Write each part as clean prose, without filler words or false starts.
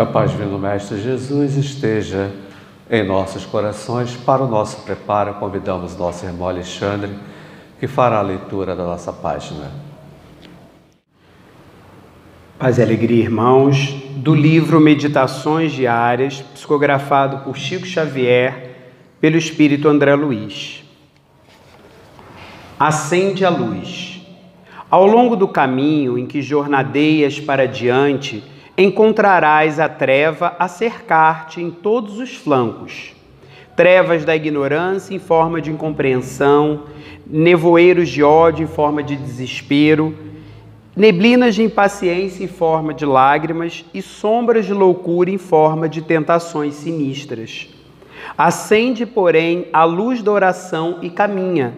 Que a paz do Mestre Jesus esteja em nossos corações. Para o nosso preparo, convidamos nosso irmão Alexandre, que fará a leitura da nossa página. Paz e alegria, irmãos, do livro Meditações Diárias, psicografado por Chico Xavier, pelo Espírito André Luiz. Acende a luz. Ao longo do caminho em que jornadeias para diante, encontrarás a treva a cercar-te em todos os flancos. Trevas da ignorância em forma de incompreensão, nevoeiros de ódio em forma de desespero, neblinas de impaciência em forma de lágrimas e sombras de loucura em forma de tentações sinistras. Acende, porém, a luz da oração e caminha.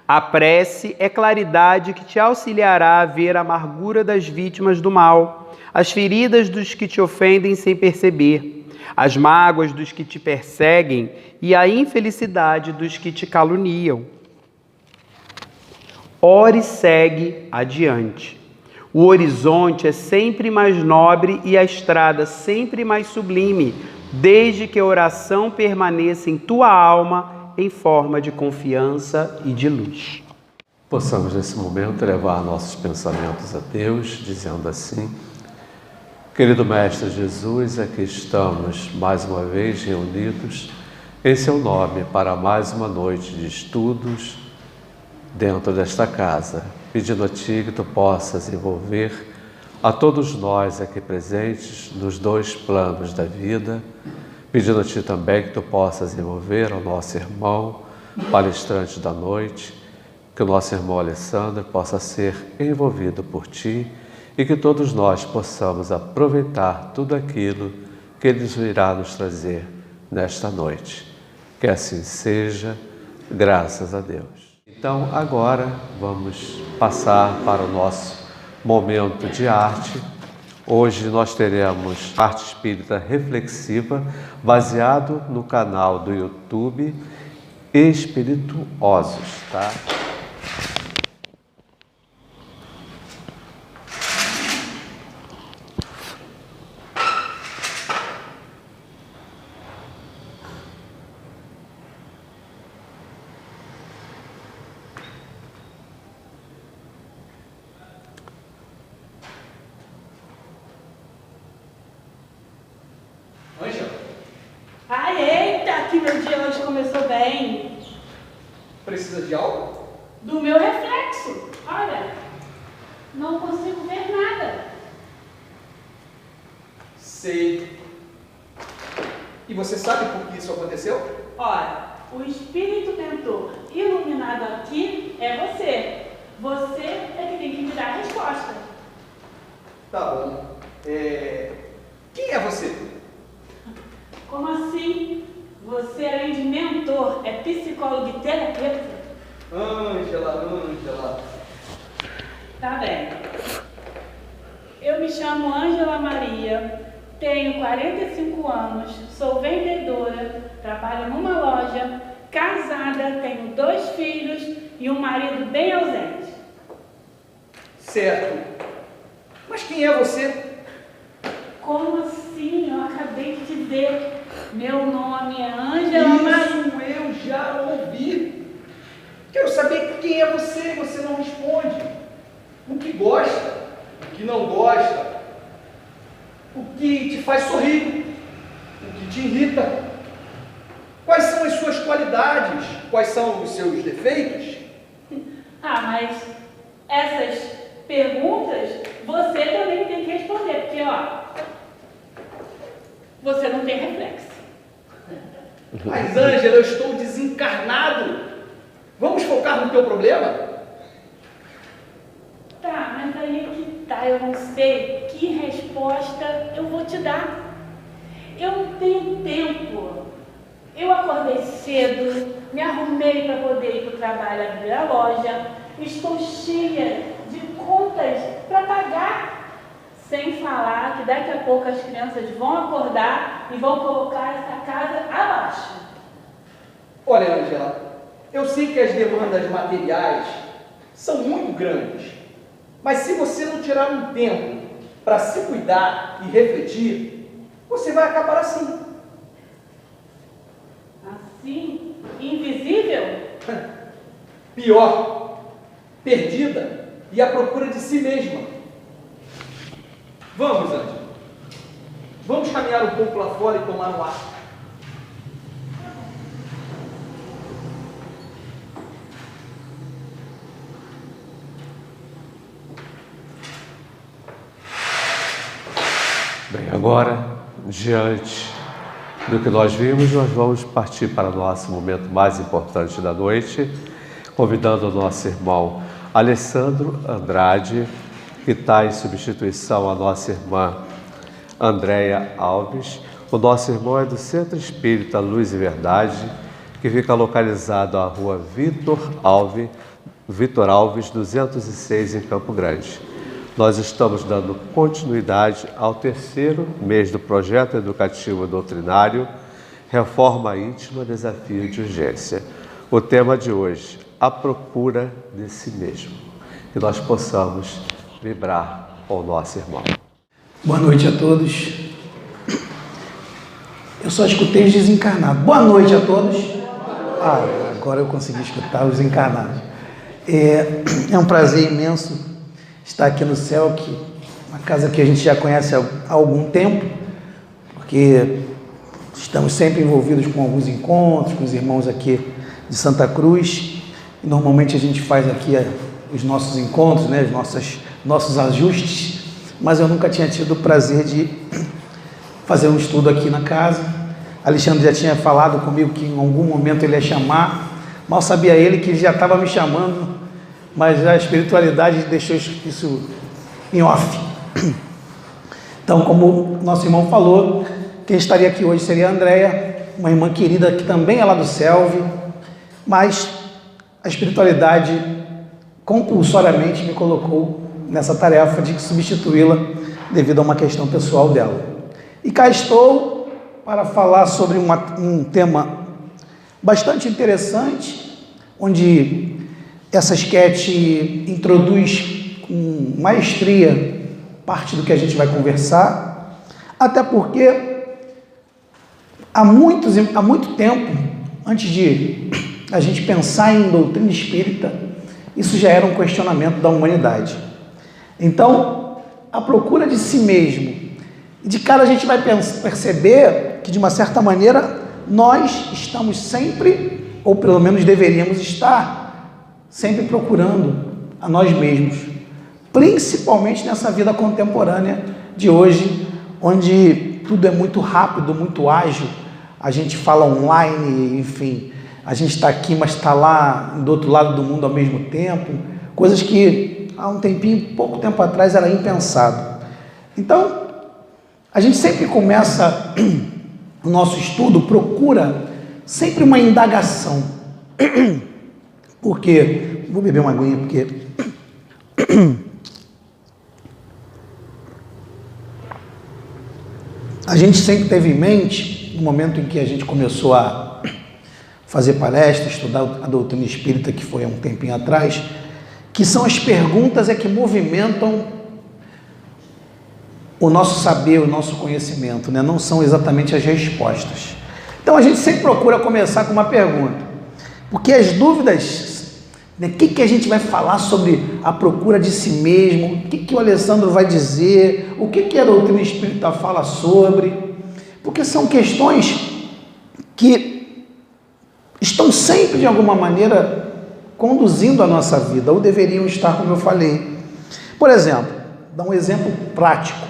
A prece é claridade que te auxiliará a ver a amargura das vítimas do mal, as feridas dos que te ofendem sem perceber, as mágoas dos que te perseguem e a infelicidade dos que te caluniam. Ore e segue adiante. O horizonte é sempre mais nobre e a estrada sempre mais sublime, desde que a oração permaneça em tua alma em forma de confiança e de luz. Possamos nesse momento levar nossos pensamentos a Deus, dizendo assim: querido Mestre Jesus, aqui estamos mais uma vez reunidos em seu nome para mais uma noite de estudos dentro desta casa, pedindo a Ti que Tu possas envolver a todos nós aqui presentes nos dois planos da vida, pedindo a Ti também que Tu possas envolver ao nosso irmão palestrante da noite, que o nosso irmão Alessandro possa ser envolvido por Ti e que todos nós possamos aproveitar tudo aquilo que Ele irá nos trazer nesta noite. Que assim seja, graças a Deus. Então, agora vamos passar para o nosso momento de arte. Hoje nós teremos arte espírita reflexiva, baseado no canal do YouTube Espirituosos, tá? Ai, eita, que meu dia hoje começou bem. Precisa de algo? Do meu reflexo. Olha, não consigo ver nada. Sei. E você sabe por que isso aconteceu? Olha, o espírito mentor iluminado aqui é você. Você é que tem que me dar a resposta. Tá bom. Quem é você? Como assim? Você, além de mentor, é psicólogo e terapeuta? Ângela. Tá bem. Eu me chamo Ângela Maria, tenho 45 anos, sou vendedora, trabalho numa loja, casada, tenho 2 filhos e um marido bem ausente. Certo. Mas quem é você? Como assim? Eu acabei de dizer. Meu nome é Ângela Maria. Isso eu já ouvi. Quero saber quem é você e você não responde. O que gosta, o que não gosta, o que te faz sorrir, o que te irrita. Quais são as suas qualidades? Quais são os seus defeitos? Ah, mas essas perguntas você também tem que responder, porque, ó, você não tem reflexo. Mas, Ângela, eu estou desencarnado. Vamos focar no teu problema? Tá, mas aí é que tá, eu não sei que resposta eu vou te dar. Eu não tenho tempo. Eu acordei cedo, me arrumei para poder ir para o trabalho, abrir a loja, estou cheia de contas para pagar. Sem falar que daqui a pouco as crianças vão acordar e vão colocar essa casa abaixo. Olha, Ângela, eu sei que as demandas materiais são muito grandes, mas se você não tirar um tempo para se cuidar e refletir, vai acabar assim. Assim? Invisível? Pior, perdida e à procura de si mesma. Vamos, Ângela. Vamos caminhar um pouco lá fora e tomar um ar. Bem, agora, diante do que nós vimos, nós vamos partir para o nosso momento mais importante da noite, convidando o nosso irmão Alessandro Andrade, que está em substituição à nossa irmã Andréia Alves. O nosso irmão é do Centro Espírita Luz e Verdade, que fica localizado à rua Vitor Alves 206, em Campo Grande. Nós estamos dando continuidade ao terceiro mês do projeto educativo doutrinário Reforma Íntima, Desafio de Urgência. O tema de hoje, a procura de si mesmo. Que nós possamos vibrar com o nosso irmão. Boa noite a todos. Eu só escutei os desencarnados. Boa noite a todos. Agora eu consegui escutar os encarnados. É um prazer imenso estar aqui no céu, que uma casa que a gente já conhece há algum tempo, porque estamos sempre envolvidos com alguns encontros, com os irmãos aqui de Santa Cruz. E normalmente a gente faz aqui os nossos encontros, né, os nossos ajustes, mas eu nunca tinha tido o prazer de fazer um estudo aqui na casa. Alexandre já tinha falado comigo que em algum momento ele ia chamar, mal sabia ele que ele já estava me chamando, mas a espiritualidade deixou isso em off. Então, como o nosso irmão falou, quem estaria aqui hoje seria a Andréia, uma irmã querida que também é lá do Selve, mas a espiritualidade compulsoriamente me colocou nessa tarefa de substituí-la devido a uma questão pessoal dela. E cá estou para falar sobre um tema bastante interessante, onde essa sketch introduz com maestria parte do que a gente vai conversar, até porque há muito tempo, antes de a gente pensar em doutrina espírita, isso já era um questionamento da humanidade. Então, a procura de si mesmo. E de cara a gente vai perceber que, de uma certa maneira, nós estamos sempre, ou pelo menos deveríamos estar, sempre procurando a nós mesmos, principalmente nessa vida contemporânea de hoje, onde tudo é muito rápido, muito ágil, a gente fala online, enfim, a gente está aqui, mas está lá do outro lado do mundo ao mesmo tempo, coisas que há um tempinho, pouco tempo atrás, era impensado. Então, a gente sempre começa o nosso estudo, procura sempre uma indagação. Por quê? Vou beber uma aguinha, porque a gente sempre teve em mente, no momento em que a gente começou a fazer palestra, estudar a doutrina espírita, que foi há um tempinho atrás, que são as perguntas que movimentam o nosso saber, o nosso conhecimento, né? Não são exatamente as respostas. Então a gente sempre procura começar com uma pergunta, porque as dúvidas, né, o que a gente vai falar sobre a procura de si mesmo, o que o Alessandro vai dizer, o que a doutrina espírita fala sobre, porque são questões que estão sempre de alguma maneira conduzindo a nossa vida, ou deveriam estar, como eu falei. Por exemplo, dar um exemplo prático.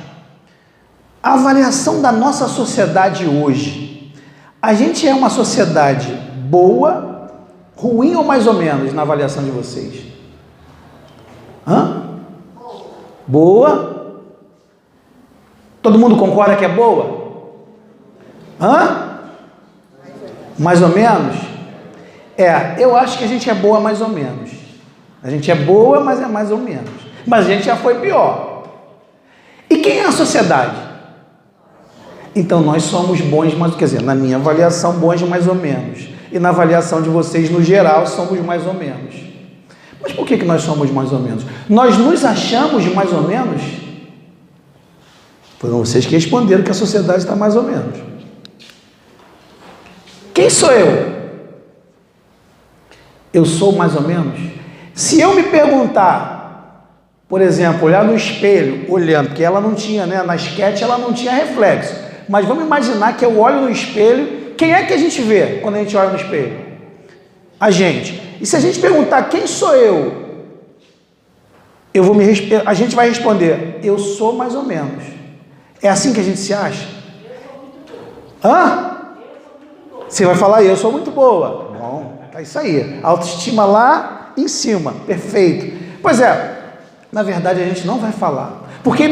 A avaliação da nossa sociedade hoje. A gente é uma sociedade boa, ruim ou mais ou menos na avaliação de vocês? Boa? Todo mundo concorda que é boa? Mais ou menos? Eu acho que a gente é boa mais ou menos. A gente é boa, mas é mais ou menos. Mas a gente já foi pior. E quem é a sociedade? Então nós somos bons, mas quer dizer, na minha avaliação, bons mais ou menos. E na avaliação de vocês, no geral, somos mais ou menos. Mas por que nós somos mais ou menos? Nós nos achamos mais ou menos? Foram vocês que responderam que a sociedade está mais ou menos. Quem sou eu? Eu sou mais ou menos? Se eu me perguntar, por exemplo, olhar no espelho, olhando, porque ela não tinha, né? Na esquete ela não tinha reflexo. Mas vamos imaginar que eu olho no espelho. Quem é que a gente vê quando a gente olha no espelho? A gente. E se a gente perguntar quem sou eu? A gente vai responder, eu sou mais ou menos. É assim que a gente se acha? Hã? Você vai falar, eu sou muito boa. Bom, tá isso aí. Autoestima lá em cima. Perfeito. Pois é, na verdade a gente não vai falar. Porque,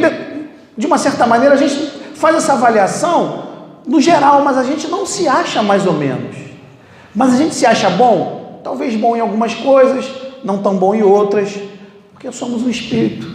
de uma certa maneira, a gente faz essa avaliação no geral, mas a gente não se acha mais ou menos. Mas a gente se acha bom? Talvez bom em algumas coisas, não tão bom em outras, porque somos um espírito.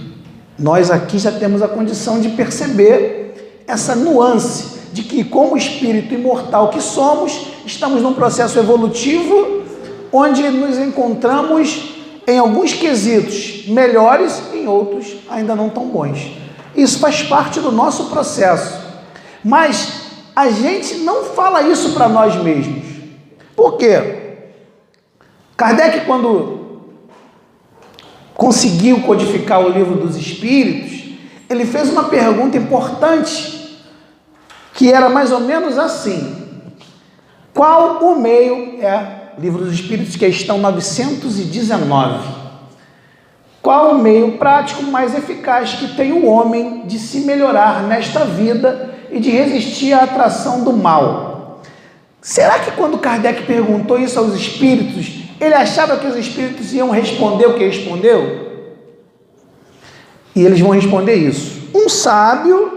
Nós aqui já temos a condição de perceber essa nuance de que, como espírito imortal que somos, estamos num processo evolutivo onde nos encontramos em alguns quesitos melhores, em outros ainda não tão bons. Isso faz parte do nosso processo, mas a gente não fala isso para nós mesmos. Por quê? Kardec, quando conseguiu codificar o Livro dos Espíritos, ele fez uma pergunta importante, que era mais ou menos assim: qual o meio, Livro dos Espíritos, questão 919, qual o meio prático mais eficaz que tem o homem de se melhorar nesta vida e de resistir à atração do mal? Será que quando Kardec perguntou isso aos espíritos, ele achava que os espíritos iam responder o que respondeu? E eles vão responder isso. Um sábio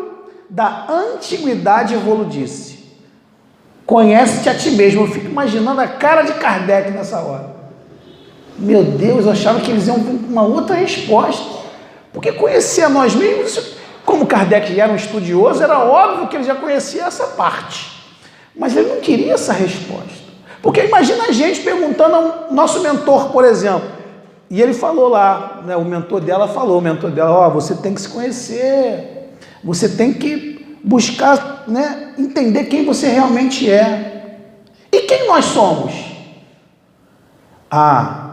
da antiguidade disse: conhece-te a ti mesmo. Eu fico imaginando a cara de Kardec nessa hora. Meu Deus, eu achava que eles iam vir com uma outra resposta. Porque conhecer a nós mesmos, como Kardec já era um estudioso, era óbvio que ele já conhecia essa parte. Mas ele não queria essa resposta. Porque imagina a gente perguntando ao nosso mentor, por exemplo, e ele falou lá, né, o mentor dela, você tem que se conhecer, você tem que buscar, né, entender quem você realmente é. E quem nós somos?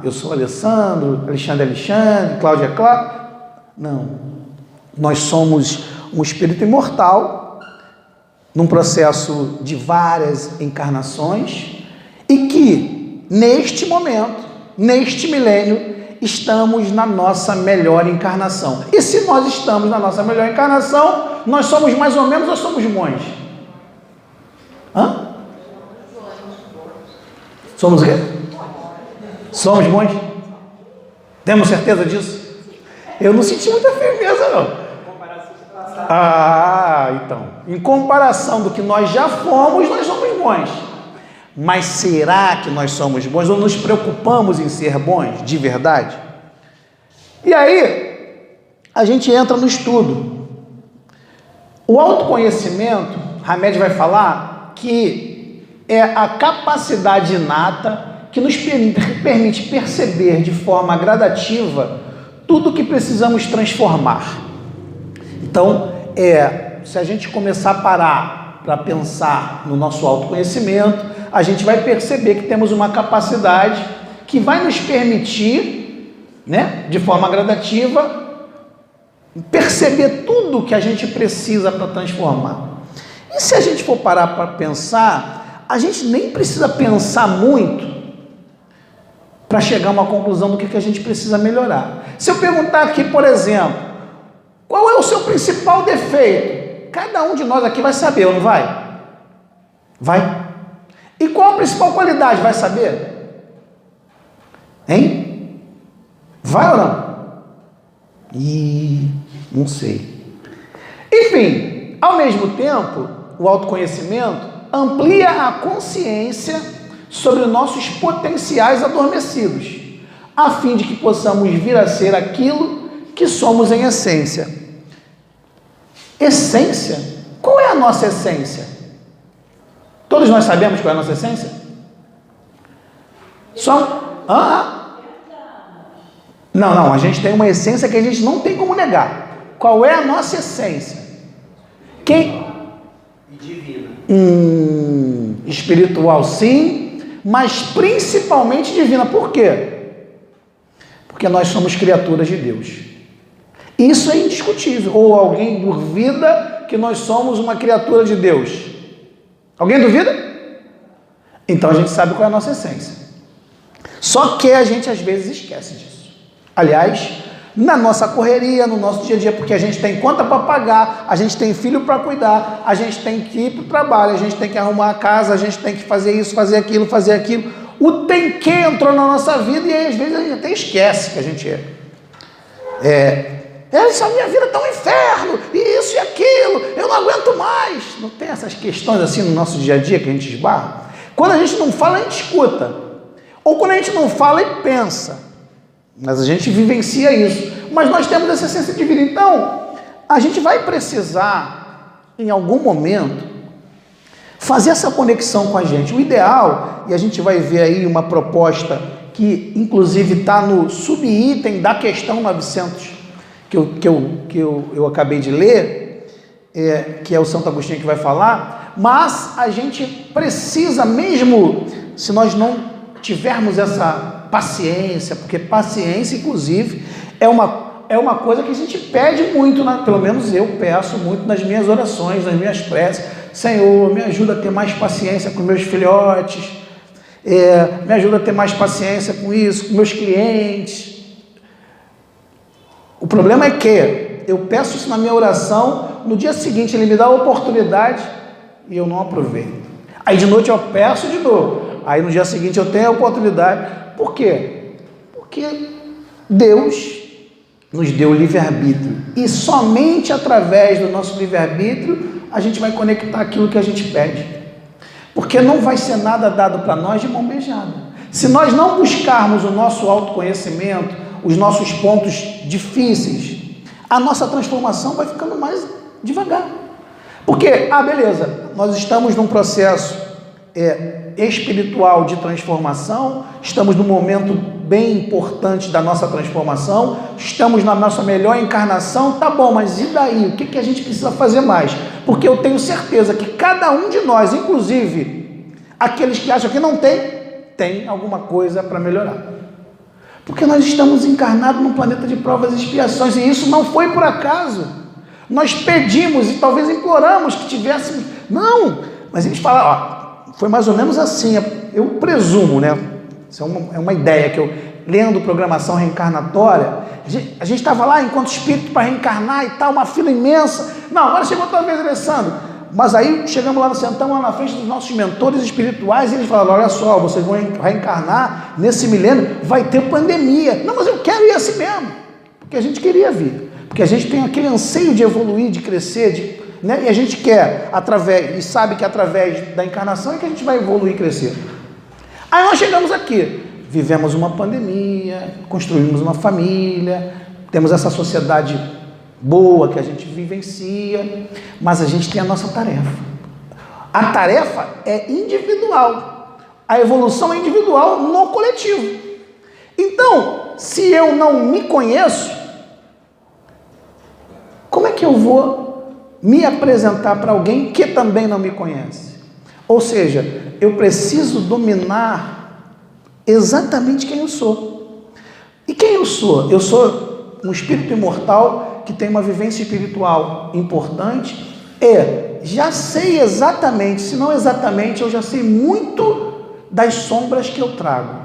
Eu sou Alexandre, Cláudia. Não, nós somos um espírito imortal, num processo de várias encarnações, e que, neste momento, neste milênio, estamos na nossa melhor encarnação. E se nós estamos na nossa melhor encarnação, nós somos mais ou menos ou somos bons? Somos o quê? Somos bons? Temos certeza disso? Eu não senti muita firmeza, não. Então, em comparação do que nós já fomos, nós somos bons. Mas será que nós somos bons ou nos preocupamos em ser bons de verdade? E aí, a gente entra no estudo. O autoconhecimento, Hamed vai falar que é a capacidade inata que nos permite perceber de forma gradativa tudo o que precisamos transformar. Então, se a gente começar a parar para pensar no nosso autoconhecimento, a gente vai perceber que temos uma capacidade que vai nos permitir, né, de forma gradativa, perceber tudo que a gente precisa para transformar. E se a gente for parar para pensar, a gente nem precisa pensar muito para chegar a uma conclusão do que a gente precisa melhorar. Se eu perguntar aqui, por exemplo, qual é o seu principal defeito? Cada um de nós aqui vai saber, ou não vai? Vai. E qual a principal qualidade? Vai saber? Hein? Vai ou não? Não sei. Enfim, ao mesmo tempo, o autoconhecimento amplia a consciência sobre nossos potenciais adormecidos, a fim de que possamos vir a ser aquilo que somos em essência. Essência? Qual é a nossa essência? Todos nós sabemos qual é a nossa essência? Não, a gente tem uma essência que a gente não tem como negar. Qual é a nossa essência? Quem? E divina. Espiritual sim, mas principalmente divina. Por quê? Porque nós somos criaturas de Deus. Isso é indiscutível. Ou alguém duvida que nós somos uma criatura de Deus? Alguém duvida? Então a gente sabe qual é a nossa essência. Só que a gente às vezes esquece disso. Aliás, na nossa correria, no nosso dia a dia, porque a gente tem conta para pagar, a gente tem filho para cuidar, a gente tem que ir para o trabalho, a gente tem que arrumar a casa, a gente tem que fazer isso, fazer aquilo, fazer aquilo. O tem que entrou na nossa vida e aí, às vezes a gente até esquece que a gente essa minha vida está um inferno, e isso e aquilo, eu não aguento mais. Não tem essas questões assim no nosso dia a dia que a gente esbarra? Quando a gente não fala, a gente escuta. Ou quando a gente não fala e pensa. Mas a gente vivencia isso. Mas nós temos essa essência de vida. Então, a gente vai precisar, em algum momento, fazer essa conexão com a gente. O ideal, e a gente vai ver aí uma proposta que, inclusive, está no subitem da questão 900, que eu acabei de ler, que é o Santo Agostinho que vai falar, mas a gente precisa, mesmo se nós não tivermos essa paciência, porque paciência, inclusive, é uma coisa que a gente pede muito, pelo menos eu peço muito nas minhas orações, nas minhas preces. Senhor, me ajuda a ter mais paciência com meus filhotes, me ajuda a ter mais paciência com isso, com meus clientes. O problema é que eu peço isso na minha oração, no dia seguinte ele me dá a oportunidade e eu não aproveito. Aí de noite eu peço de novo, aí no dia seguinte eu tenho a oportunidade. Por quê? Porque Deus nos deu o livre-arbítrio e somente através do nosso livre-arbítrio a gente vai conectar aquilo que a gente pede. Porque não vai ser nada dado para nós de mão beijada. Se nós não buscarmos o nosso autoconhecimento, os nossos pontos difíceis, a nossa transformação vai ficando mais devagar. Porque, beleza, nós estamos num processo espiritual de transformação, estamos num momento bem importante da nossa transformação, estamos na nossa melhor encarnação, tá bom, mas e daí? O que a gente precisa fazer mais? Porque eu tenho certeza que cada um de nós, inclusive aqueles que acham que não tem alguma coisa para melhorar. Porque nós estamos encarnados num planeta de provas e expiações, e isso não foi por acaso. Nós pedimos e talvez imploramos que tivéssemos... Não, mas eles falaram, foi mais ou menos assim, eu presumo, né? Isso é uma ideia que eu, lendo programação reencarnatória, a gente estava lá enquanto espírito para reencarnar e tal, uma fila imensa. Não, agora chegou outra vez, Alessandro. Mas aí chegamos lá, sentamos lá na frente dos nossos mentores espirituais e eles falaram, olha só, vocês vão reencarnar nesse milênio, vai ter pandemia. Não, mas eu quero ir assim mesmo, porque a gente queria vir, porque a gente tem aquele anseio de evoluir, de crescer, né? E a gente quer, e sabe que através da encarnação é que a gente vai evoluir e crescer. Aí nós chegamos aqui, vivemos uma pandemia, construímos uma família, temos essa sociedade boa que a gente vivencia, mas a gente tem a nossa tarefa. A tarefa é individual, a evolução é individual no coletivo. Então, se eu não me conheço, como é que eu vou me apresentar para alguém que também não me conhece? Ou seja, eu preciso dominar exatamente quem eu sou. E quem eu sou? Eu sou um espírito imortal que tem uma vivência espiritual importante e já sei exatamente, se não exatamente, eu já sei muito das sombras que eu trago.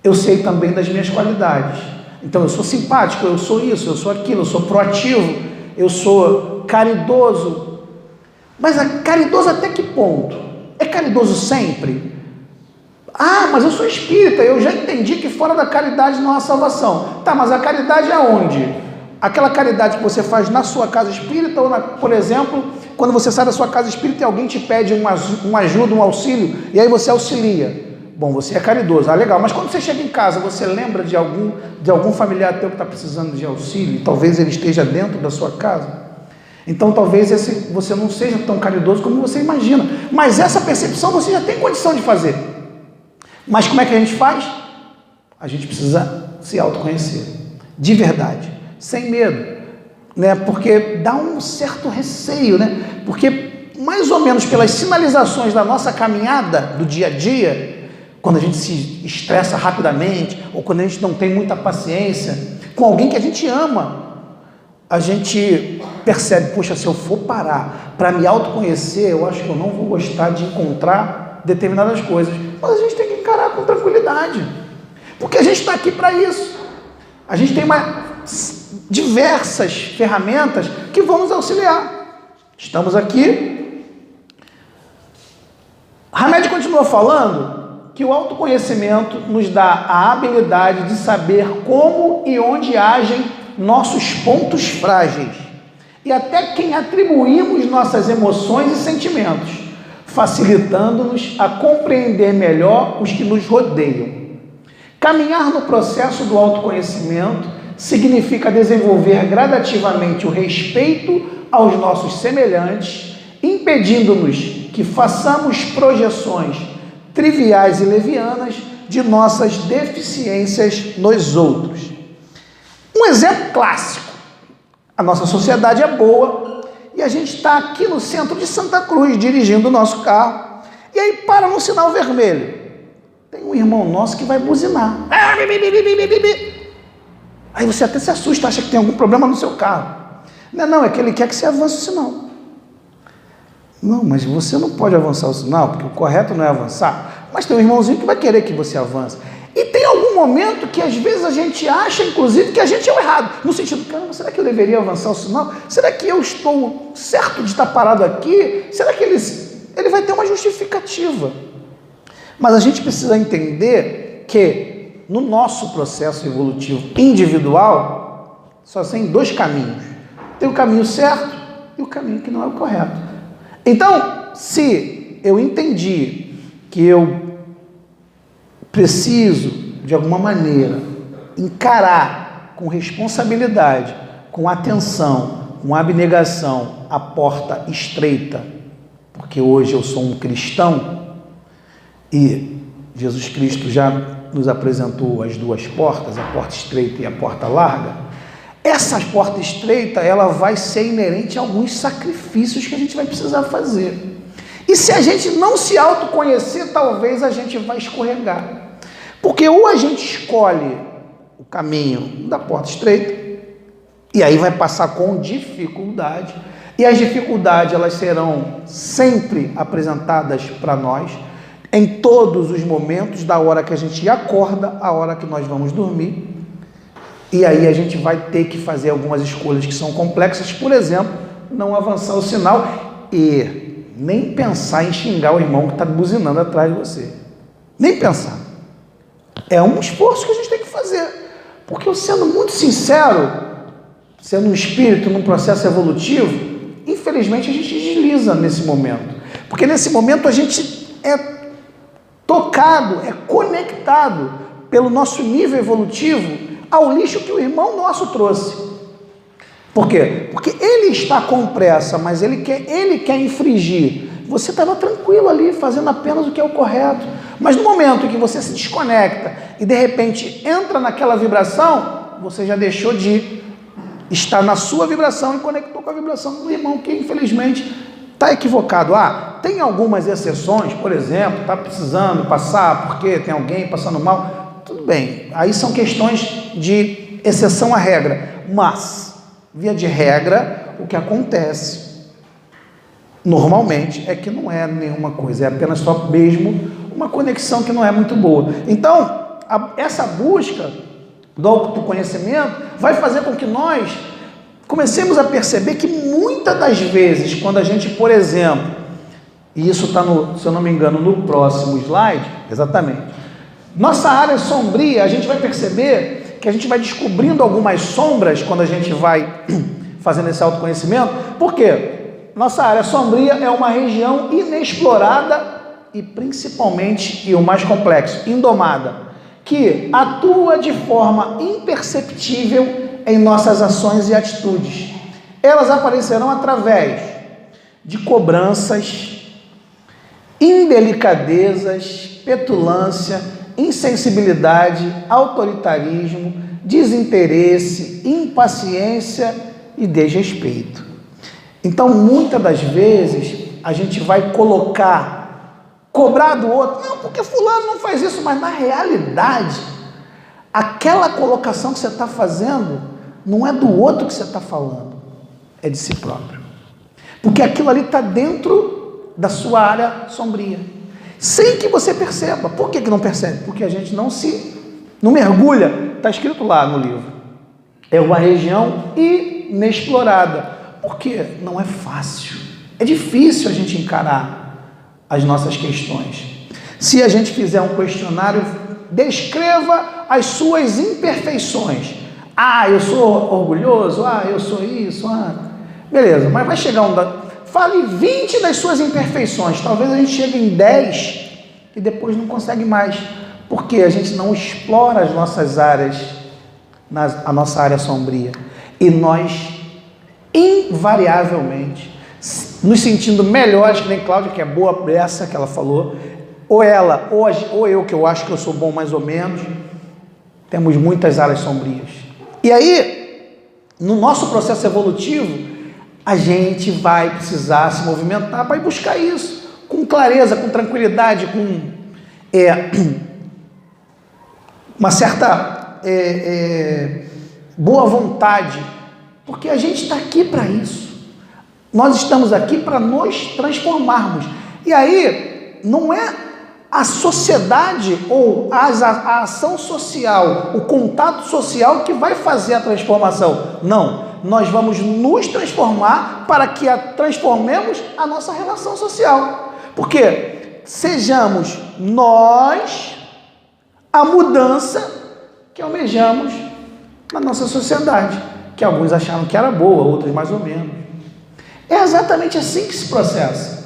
Eu sei também das minhas qualidades. Então eu sou simpático, eu sou isso, eu sou aquilo, eu sou proativo, eu sou caridoso. Mas é caridoso até que ponto? É caridoso sempre? Mas eu sou espírita, eu já entendi que fora da caridade não há salvação. Tá, mas a caridade é onde? Aquela caridade que você faz na sua casa espírita ou, por exemplo, quando você sai da sua casa espírita e alguém te pede uma ajuda, um auxílio, e aí você auxilia. Bom, você é caridoso, legal, mas quando você chega em casa, você lembra de algum familiar teu que está precisando de auxílio, e talvez ele esteja dentro da sua casa? Então talvez você não seja tão caridoso como você imagina, mas essa percepção você já tem condição de fazer. Mas como é que a gente faz? A gente precisa se autoconhecer, de verdade, sem medo. né? Porque dá um certo receio, né? Porque mais ou menos pelas sinalizações da nossa caminhada do dia a dia, quando a gente se estressa rapidamente, ou quando a gente não tem muita paciência com alguém que a gente ama, a gente percebe, poxa, se eu for parar para me autoconhecer, eu acho que eu não vou gostar de encontrar determinadas coisas. Mas a gente tem que encarar com tranquilidade, porque a gente está aqui para isso. A gente tem diversas ferramentas que vão nos auxiliar. Estamos aqui. Hamed continua falando que o autoconhecimento nos dá a habilidade de saber como e onde agem nossos pontos frágeis e até quem atribuímos nossas emoções e sentimentos, facilitando-nos a compreender melhor os que nos rodeiam. Caminhar no processo do autoconhecimento significa desenvolver gradativamente o respeito aos nossos semelhantes, impedindo-nos que façamos projeções triviais e levianas de nossas deficiências nos outros. Um exemplo clássico: a nossa sociedade é boa e a gente está aqui no centro de Santa Cruz dirigindo o nosso carro e aí para no sinal vermelho. Tem um irmão nosso que vai buzinar. Aí você até se assusta, acha que tem algum problema no seu carro. Não, é que ele quer que você avance o sinal. Não, mas você não pode avançar o sinal, porque o correto não é avançar. Mas tem um irmãozinho que vai querer que você avance. E tem algum momento que às vezes a gente acha, inclusive, que a gente é o errado. No sentido, caramba, será que eu deveria avançar o sinal? Será que eu estou certo de estar parado aqui? Será que ele vai ter uma justificativa? Mas a gente precisa entender que no nosso processo evolutivo individual, só tem dois caminhos. Tem o caminho certo e o caminho que não é o correto. Então, se eu entendi que eu preciso, de alguma maneira, encarar com responsabilidade, com atenção, com abnegação, a porta estreita, porque hoje eu sou um cristão e Jesus Cristo já nos apresentou as duas portas, a porta estreita e a porta larga. Essa porta estreita, ela vai ser inerente a alguns sacrifícios que a gente vai precisar fazer. E se a gente não se autoconhecer, talvez a gente vai escorregar. Porque ou a gente escolhe o caminho da porta estreita, e aí vai passar com dificuldade, e as dificuldades elas serão sempre apresentadas para nós, em todos os momentos, da hora que a gente acorda, à hora que nós vamos dormir. E aí a gente vai ter que fazer algumas escolhas que são complexas, por exemplo, não avançar o sinal e nem pensar em xingar o irmão que está buzinando atrás de você. Nem pensar. É um esforço que a gente tem que fazer. Porque eu, sendo muito sincero, sendo um espírito num processo evolutivo, infelizmente a gente desliza nesse momento. Porque nesse momento a gente é tocado, é conectado pelo nosso nível evolutivo ao lixo que o irmão nosso trouxe. Por quê? Porque ele está com pressa, mas ele quer infringir. Você estava tranquilo ali, fazendo apenas o que é o correto. Mas no momento em que você se desconecta e de repente entra naquela vibração, você já deixou de estar na sua vibração e conectou com a vibração do irmão que infelizmente está equivocado. Tem algumas exceções, por exemplo, está precisando passar porque tem alguém passando mal. Tudo bem, aí são questões de exceção à regra, mas, via de regra, o que acontece normalmente é que não é nenhuma coisa, é apenas só mesmo uma conexão que não é muito boa. Então, essa busca do autoconhecimento vai fazer com que nós comecemos a perceber que muitas das vezes, quando a gente, por exemplo, e isso está, se eu não me engano, no próximo slide, exatamente, nossa área sombria, a gente vai perceber que a gente vai descobrindo algumas sombras quando a gente vai fazendo esse autoconhecimento. Por quê? Nossa área sombria é uma região inexplorada e principalmente, e o mais complexo, indomada, que atua de forma imperceptível em nossas ações e atitudes. Elas aparecerão através de cobranças, indelicadezas, petulância, insensibilidade, autoritarismo, desinteresse, impaciência e desrespeito. Então, muitas das vezes, a gente vai cobrar do outro, não, porque fulano não faz isso, mas na realidade, aquela colocação que você está fazendo, não é do outro que você está falando, é de si próprio. Porque aquilo ali está dentro da sua área sombria, sem que você perceba. Por que não percebe? Porque a gente não mergulha. Está escrito lá no livro, é uma região inexplorada. Por quê? Não é fácil, é difícil a gente encarar as nossas questões. Se a gente fizer um questionário, descreva as suas imperfeições. Eu sou orgulhoso, eu sou isso, beleza, mas vai chegar fale 20 das suas imperfeições, talvez a gente chegue em 10 e depois não consegue mais, porque a gente não explora as nossas áreas, a nossa área sombria, e nós, invariavelmente, nos sentindo melhores, que nem Cláudia, que é boa essa que ela falou, ou ela, ou eu, que eu acho que eu sou bom mais ou menos, temos muitas áreas sombrias. E aí, no nosso processo evolutivo, a gente vai precisar se movimentar para ir buscar isso, com clareza, com tranquilidade, com uma certa boa vontade, porque a gente está aqui para isso. Nós estamos aqui para nos transformarmos. E aí, não é a sociedade ou a ação social, o contato social que vai fazer a transformação. Não. Nós vamos nos transformar para que transformemos a nossa relação social. Porque sejamos nós a mudança que almejamos na nossa sociedade, que alguns acharam que era boa, outros mais ou menos. É exatamente assim que se processa.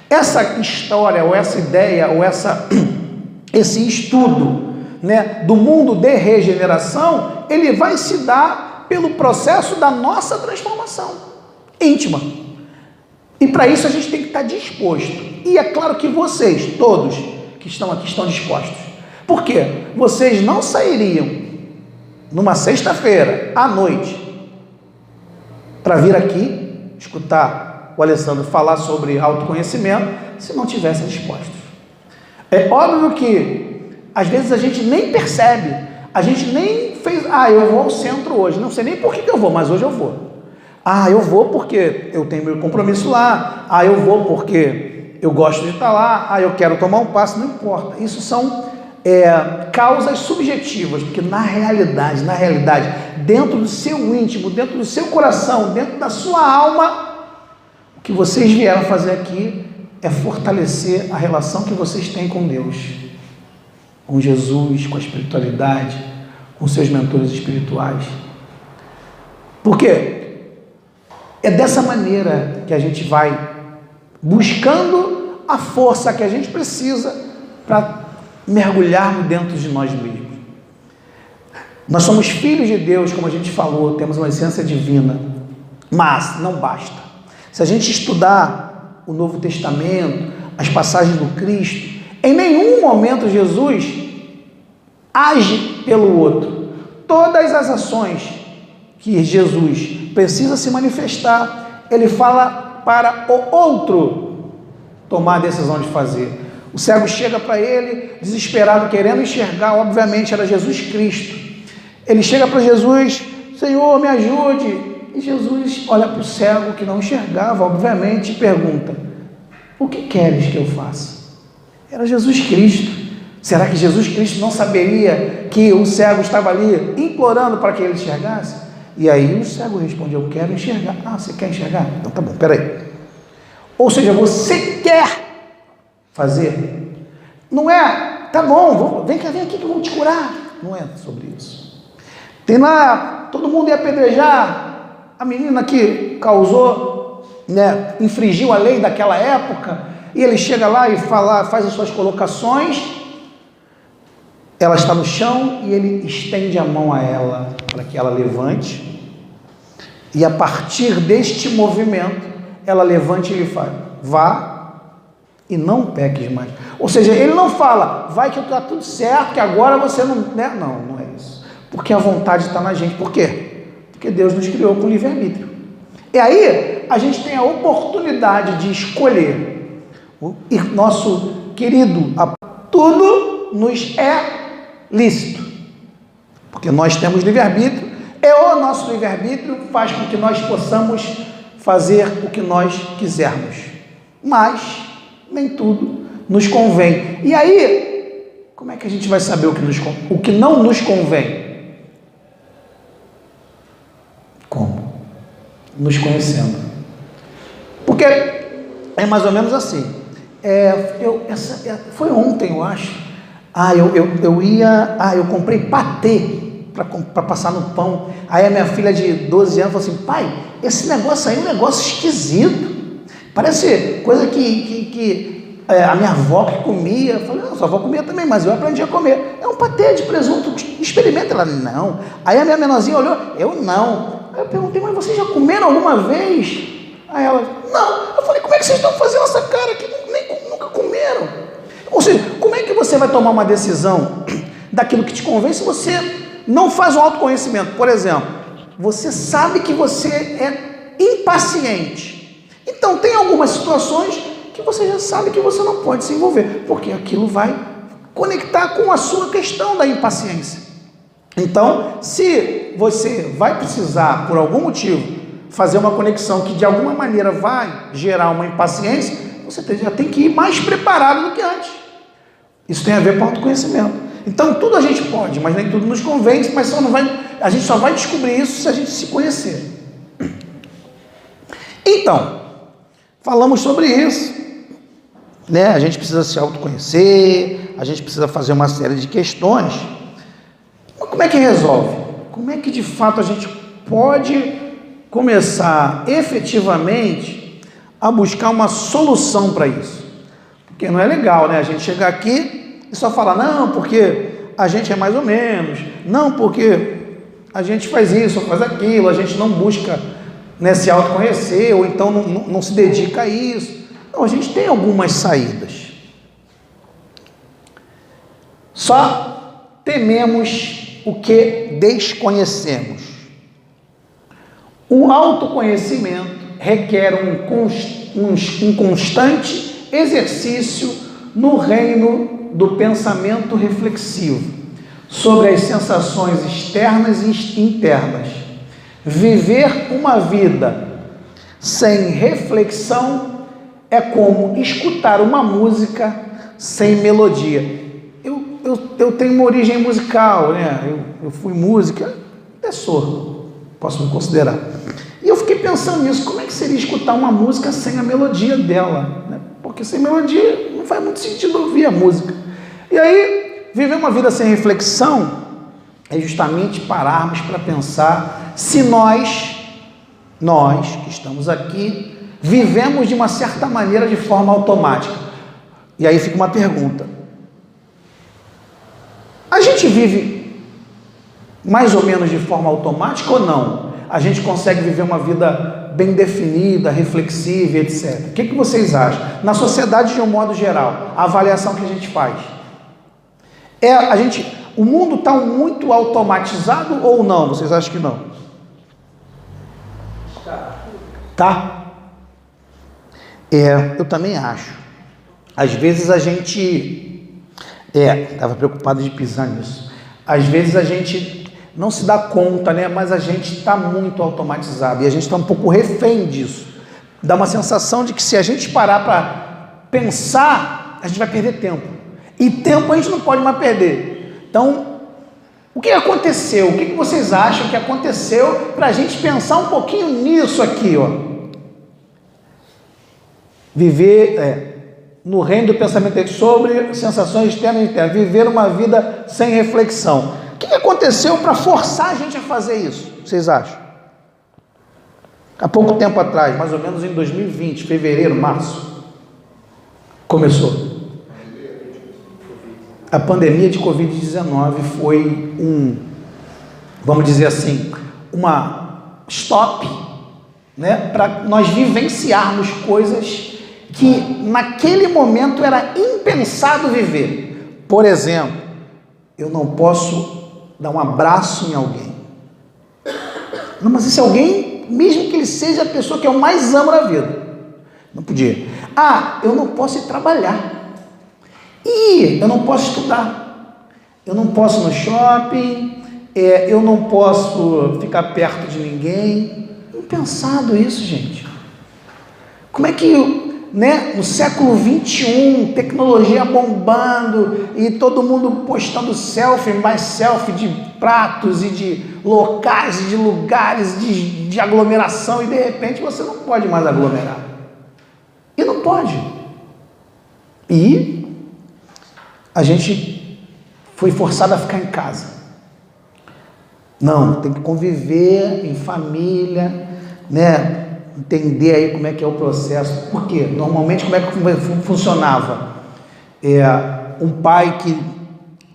Essa história, ou essa ideia, ou esse estudo, né, do mundo de regeneração, ele vai se dar pelo processo da nossa transformação íntima. E para isso a gente tem que estar disposto. E é claro que vocês, todos que estão aqui, estão dispostos. Por quê? Vocês não sairiam numa sexta-feira à noite para vir aqui escutar o Alessandro falar sobre autoconhecimento se não tivessem dispostos. É óbvio que às vezes a gente nem percebe, a gente nem fez, eu vou ao centro hoje, não sei nem por que eu vou, mas hoje eu vou. Eu vou porque eu tenho meu compromisso lá, eu vou porque eu gosto de estar lá, eu quero tomar um passo, não importa. Isso são causas subjetivas, porque na realidade, dentro do seu íntimo, dentro do seu coração, dentro da sua alma, o que vocês vieram fazer aqui é fortalecer a relação que vocês têm com Deus, com Jesus, com a espiritualidade, com seus mentores espirituais. Por quê? É dessa maneira que a gente vai buscando a força que a gente precisa para mergulharmos dentro de nós mesmos. Nós somos filhos de Deus, como a gente falou, temos uma essência divina, mas não basta. Se a gente estudar o Novo Testamento, as passagens do Cristo, em nenhum momento Jesus age pelo outro. Todas as ações que Jesus precisa se manifestar, ele fala para o outro tomar a decisão de fazer. O cego chega para ele, desesperado, querendo enxergar, obviamente era Jesus Cristo. Ele chega para Jesus, Senhor, me ajude. E Jesus olha para o cego que não enxergava, obviamente, e pergunta, o que queres que eu faça? Era Jesus Cristo. Será que Jesus Cristo não saberia que o cego estava ali implorando para que ele enxergasse? E aí o cego responde, eu quero enxergar. Você quer enxergar? Então tá bom, peraí. Ou seja, você quer fazer. Não é, tá bom, vem aqui que eu vou te curar. Não é sobre isso. Tem lá, todo mundo ia apedrejar a menina que causou, infringiu a lei daquela época, e ele chega lá e faz as suas colocações, ela está no chão e ele estende a mão a ela para que ela levante, e a partir deste movimento, ela levante e lhe fala, vá e não peques mais. Ou seja, ele não fala, vai que está tudo certo, que agora você não... Não é isso. Porque a vontade está na gente. Por quê? Porque Deus nos criou com livre-arbítrio. E aí a gente tem a oportunidade de escolher. E nosso querido, tudo nos é lícito, porque nós temos livre-arbítrio, e o nosso livre-arbítrio faz com que nós possamos fazer o que nós quisermos, mas nem tudo nos convém. E aí, como é que a gente vai saber o que não nos convém? Como? Nos conhecendo. Porque é mais ou menos assim. Foi ontem, eu acho. Eu comprei patê para passar no pão. Aí a minha filha de 12 anos falou assim: pai, esse negócio aí é um negócio esquisito. Parece coisa que a minha avó que comia. Eu falei: não, sua avó comia também, mas eu aprendi a comer. É um patê de presunto, experimenta. Ela: não. Aí a minha menorzinha olhou: eu não. Aí eu perguntei: mas vocês já comeram alguma vez? Aí ela: não. Eu falei: como é que vocês estão fazendo essa cara que nunca comeram? Ou seja, como é que você vai tomar uma decisão daquilo que te convém se você não faz um autoconhecimento? Por exemplo, você sabe que você é impaciente. Então tem algumas situações que você já sabe que você não pode se envolver, porque aquilo vai conectar com a sua questão da impaciência. Então, se você vai precisar, por algum motivo, fazer uma conexão que de alguma maneira vai gerar uma impaciência, você já tem que ir mais preparado do que antes. Isso tem a ver com autoconhecimento. Então tudo a gente pode, mas nem tudo nos convence, mas a gente só vai descobrir isso se a gente se conhecer. Então, falamos sobre isso, né? A gente precisa se autoconhecer, a gente precisa fazer uma série de questões. Mas como é que resolve? Como é que de fato a gente pode começar efetivamente a buscar uma solução para isso? Porque não é legal, né? A gente chegar aqui e só falar: não, porque a gente é mais ou menos, não, porque a gente faz isso, faz aquilo, a gente não busca, né, se autoconhecer, ou então não se dedica a isso. Não, a gente tem algumas saídas. Só tememos o que desconhecemos. O autoconhecimento requer um constante exercício no reino do pensamento reflexivo sobre as sensações externas e internas. Viver uma vida sem reflexão é como escutar uma música sem melodia. Eu tenho uma origem musical, né? Eu fui músico, até sordo, posso me considerar. E eu fiquei pensando nisso: como é que seria escutar uma música sem a melodia dela, né? Porque sem melodia não faz muito sentido ouvir a música. E aí, viver uma vida sem reflexão é justamente pararmos para pensar se nós que estamos aqui, vivemos de uma certa maneira de forma automática. E aí fica uma pergunta: a gente vive mais ou menos de forma automática ou não? A gente consegue viver uma vida bem definida, reflexiva, etc. O que vocês acham? Na sociedade, de um modo geral, a avaliação que a gente faz o mundo está muito automatizado ou não? Vocês acham que não? Tá? Eu também acho. Às vezes a gente estava preocupado de pisar nisso. Às vezes a gente não se dá conta, né? Mas a gente está muito automatizado e a gente está um pouco refém disso. Dá uma sensação de que se a gente parar para pensar, a gente vai perder tempo. E tempo a gente não pode mais perder. Então, o que aconteceu? O que vocês acham que aconteceu para a gente pensar um pouquinho nisso aqui, ó? Viver no reino do pensamento sobre sensações externas e internas. Viver uma vida sem reflexão. O que aconteceu para forçar a gente a fazer isso? Vocês acham? Há pouco tempo atrás, mais ou menos em 2020, fevereiro, março, começou. A pandemia de Covid-19 foi vamos dizer assim, uma stop, né, para nós vivenciarmos coisas que naquele momento era impensado viver. Por exemplo, eu não posso dar um abraço em alguém. Não, mas esse alguém mesmo que ele seja a pessoa que eu mais amo na vida. Não podia. Ah, eu não posso ir trabalhar. Eu não posso estudar. Eu não posso ir no shopping. Eu não posso ficar perto de ninguém. Impensado isso, gente. Como é que, né, no século 21, tecnologia bombando e todo mundo postando selfie, mais selfie de pratos e de locais, e de lugares de aglomeração, e de repente você não pode mais aglomerar. E não pode. E a gente foi forçado a ficar em casa. Não, tem que conviver em família, né? Entender aí como é que é o processo. Por quê? Normalmente como é que funcionava? Um pai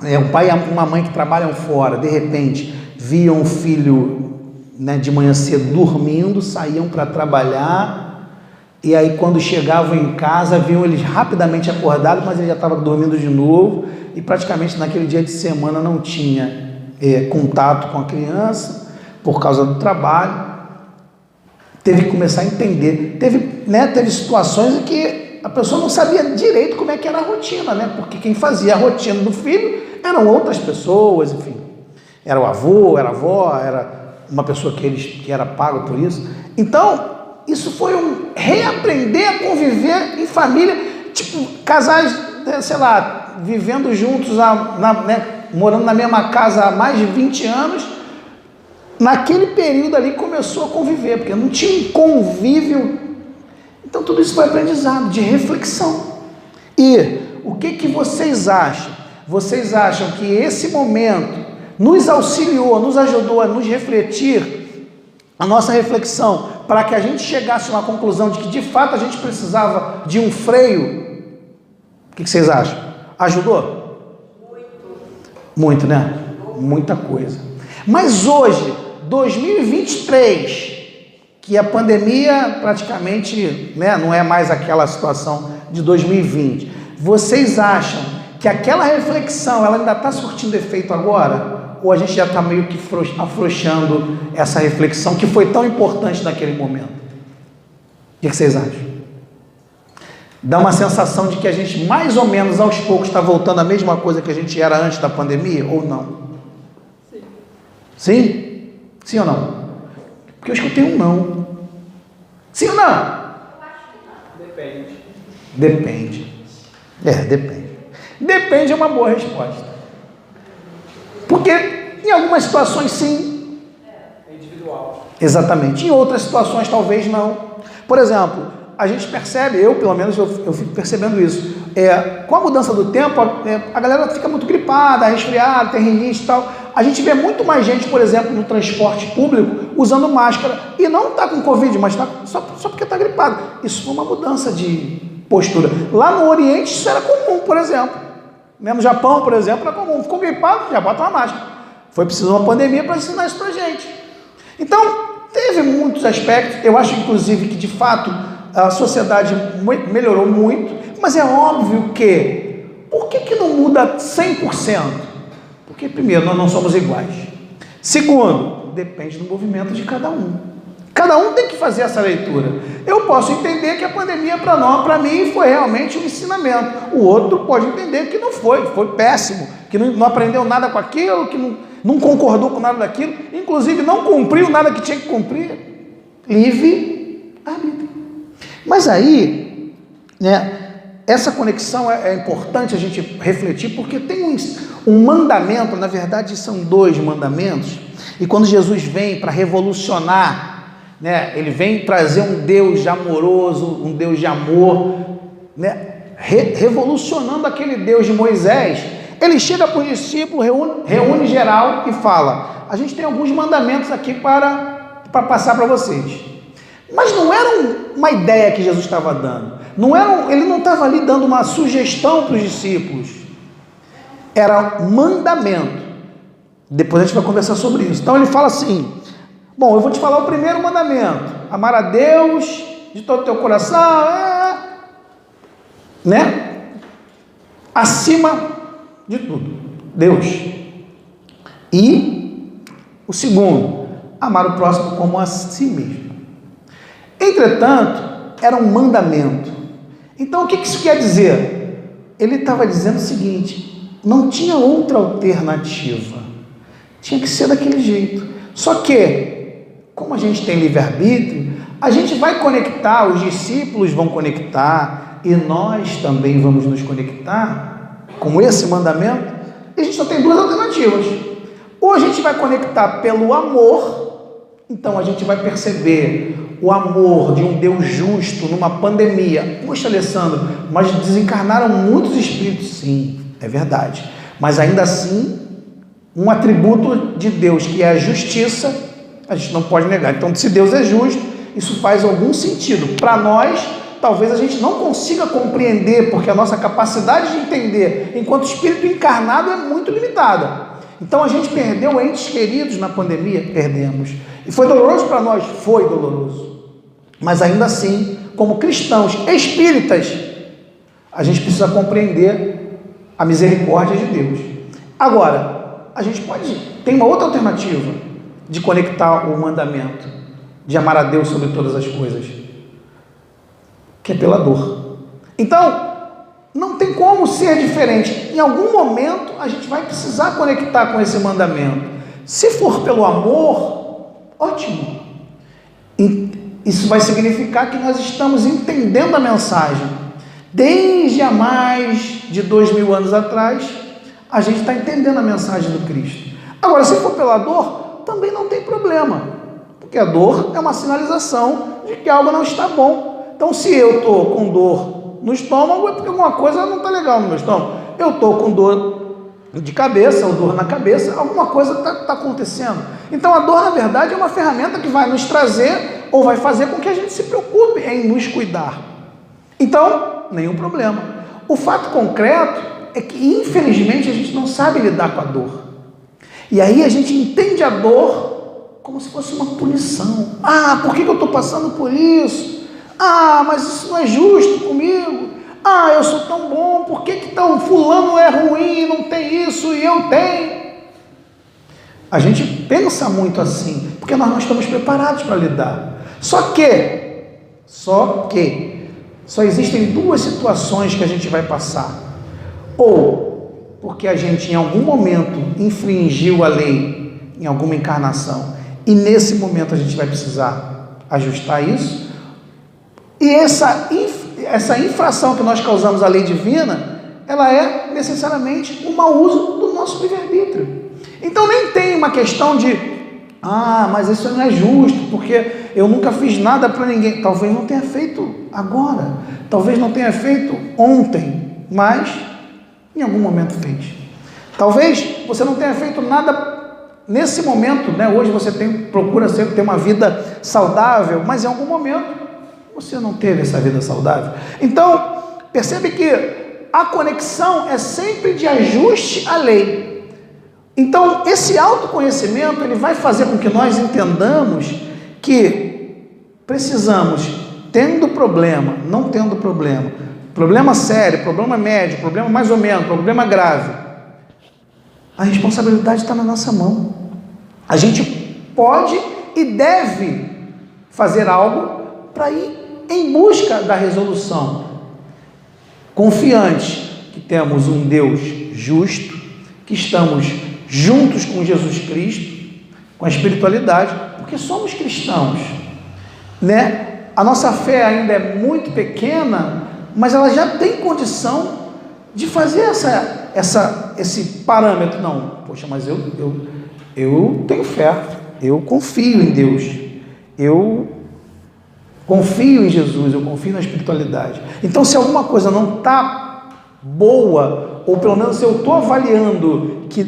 e uma mãe que trabalham fora, de repente, viam o filho, né, de manhã cedo dormindo, saíam para trabalhar, e aí quando chegavam em casa, viam eles rapidamente acordados, mas ele já estava dormindo de novo, e praticamente naquele dia de semana não tinha contato com a criança, por causa do trabalho. Teve que começar a entender. Teve situações em que a pessoa não sabia direito como é que era a rotina, né? Porque quem fazia a rotina do filho eram outras pessoas, enfim. Era o avô, era a avó, era uma pessoa que era pago por isso. Então, isso foi um reaprender a conviver em família, tipo, casais, sei lá, vivendo juntos, morando na mesma casa há mais de 20 anos, naquele período ali começou a conviver, porque não tinha um convívio. Então tudo isso foi aprendizado, de reflexão. E o que vocês acham? Vocês acham que esse momento nos auxiliou, nos ajudou a nos refletir, a nossa reflexão, para que a gente chegasse a uma conclusão de que de fato a gente precisava de um freio? O que vocês acham? Ajudou? Muito, né? Muita coisa. Mas hoje, 2023, que a pandemia praticamente, né, não é mais aquela situação de 2020, vocês acham que aquela reflexão ela ainda está surtindo efeito agora? Ou a gente já está meio que afrouxando essa reflexão que foi tão importante naquele momento? O que vocês acham? Dá uma sensação de que a gente mais ou menos aos poucos está voltando à mesma coisa que a gente era antes da pandemia, ou não? Sim. Sim? Sim ou não? Porque eu escutei um não. Sim ou não? Depende. Depende. Depende. Depende é uma boa resposta. Porque em algumas situações sim. É individual. Exatamente. Em outras situações talvez não. Por exemplo, a gente percebe, eu pelo menos eu fico percebendo isso, com a mudança do tempo, a galera fica muito gripada, resfriada, tem rinite e tal. A gente vê muito mais gente, por exemplo, no transporte público, usando máscara, e não está com Covid, mas está só porque está gripado. Isso foi uma mudança de postura. Lá no Oriente isso era comum, por exemplo. No Japão, por exemplo, era comum. Ficou gripado, já bota uma máscara. Foi preciso uma pandemia para ensinar isso para a gente. Então, teve muitos aspectos. Eu acho, inclusive, que de fato a sociedade melhorou muito, mas é óbvio que, por que não muda 100%? Porque, primeiro, nós não somos iguais. Segundo, depende do movimento de cada um. Cada um tem que fazer essa leitura. Eu posso entender que a pandemia para mim foi realmente um ensinamento. O outro pode entender que não foi péssimo, que não aprendeu nada com aquilo, que não concordou com nada daquilo, inclusive não cumpriu nada que tinha que cumprir. Livre arbítrio. Mas aí, né, essa conexão é importante a gente refletir, porque tem um mandamento, na verdade são 2 mandamentos, e quando Jesus vem para revolucionar, né, ele vem trazer um Deus amoroso, um Deus de amor, né, revolucionando aquele Deus de Moisés. Ele chega para os discípulos, reúne geral e fala: a gente tem alguns mandamentos aqui para passar para vocês. Mas não era uma ideia que Jesus estava dando. Ele não estava ali dando uma sugestão para os discípulos. Era um mandamento. Depois a gente vai conversar sobre isso. Então ele fala assim: bom, eu vou te falar o primeiro mandamento. Amar a Deus de todo o teu coração, né? Acima de tudo, Deus. E o segundo, amar o próximo como a si mesmo. Entretanto, era um mandamento. Então, o que isso quer dizer? Ele estava dizendo o seguinte: não tinha outra alternativa, tinha que ser daquele jeito. Só que, como a gente tem livre-arbítrio, a gente vai conectar, os discípulos vão conectar, e nós também vamos nos conectar com esse mandamento, e a gente só tem duas alternativas. Ou a gente vai conectar pelo amor, então a gente vai perceber o amor de um Deus justo numa pandemia. Poxa, Alessandro, mas desencarnaram muitos espíritos. Sim, é verdade. Mas ainda assim, um atributo de Deus que é a justiça, a gente não pode negar. Então, se Deus é justo, isso faz algum sentido. Para nós, talvez a gente não consiga compreender, porque a nossa capacidade de entender enquanto espírito encarnado é muito limitada. Então a gente perdeu entes queridos na pandemia? Perdemos. E foi doloroso para nós? Foi doloroso. Mas ainda assim, como cristãos espíritas, a gente precisa compreender a misericórdia de Deus. Agora, a gente tem uma outra alternativa de conectar o mandamento, de amar a Deus sobre todas as coisas, que é pela dor. Então, não tem como ser diferente. Em algum momento, a gente vai precisar conectar com esse mandamento. Se for pelo amor, ótimo. Isso vai significar que nós estamos entendendo a mensagem. Desde há mais de 2000 anos atrás, a gente está entendendo a mensagem do Cristo. Agora, se for pela dor, também não tem problema, porque a dor é uma sinalização de que algo não está bom. Então, se eu estou com dor no estômago, é porque alguma coisa não está legal no meu estômago. Eu estou com dor de cabeça, ou dor na cabeça, alguma coisa está acontecendo. Então, a dor, na verdade, é uma ferramenta que vai nos trazer, ou vai fazer com que a gente se preocupe em nos cuidar. Então, nenhum problema. O fato concreto é que, infelizmente, a gente não sabe lidar com a dor. E aí a gente entende a dor como se fosse uma punição. Ah, por que eu estou passando por isso? Ah, mas isso não é justo comigo. Ah, eu sou tão bom, por que o fulano é ruim, não tem isso e eu tenho? A gente pensa muito assim, porque nós não estamos preparados para lidar. Só que só existem duas situações que a gente vai passar. Ou porque a gente em algum momento infringiu a lei, em alguma encarnação, e nesse momento a gente vai precisar ajustar isso. E essa infração que nós causamos à lei divina, ela é necessariamente um mau uso do nosso livre-arbítrio. Então nem tem uma questão de, mas isso não é justo, porque eu nunca fiz nada para ninguém. Talvez não tenha feito agora, talvez não tenha feito ontem, mas em algum momento fez. Talvez você não tenha feito nada nesse momento, né? Hoje você procura ter uma vida saudável, mas em algum momento você não teve essa vida saudável. Então, percebe que a conexão é sempre de ajuste à lei. Então, esse autoconhecimento, ele vai fazer com que nós entendamos que precisamos, tendo problema, não tendo problema, problema sério, problema médio, problema mais ou menos, problema grave, a responsabilidade está na nossa mão. A gente pode e deve fazer algo para ir em busca da resolução, confiantes que temos um Deus justo, que estamos juntos com Jesus Cristo, com a espiritualidade, porque somos cristãos, né? A nossa fé ainda é muito pequena, mas ela já tem condição de fazer esse parâmetro. Não, poxa, mas eu tenho fé, eu confio em Deus, eu confio em Jesus, eu confio na espiritualidade. Então, se alguma coisa não está boa, ou pelo menos se eu estou avaliando que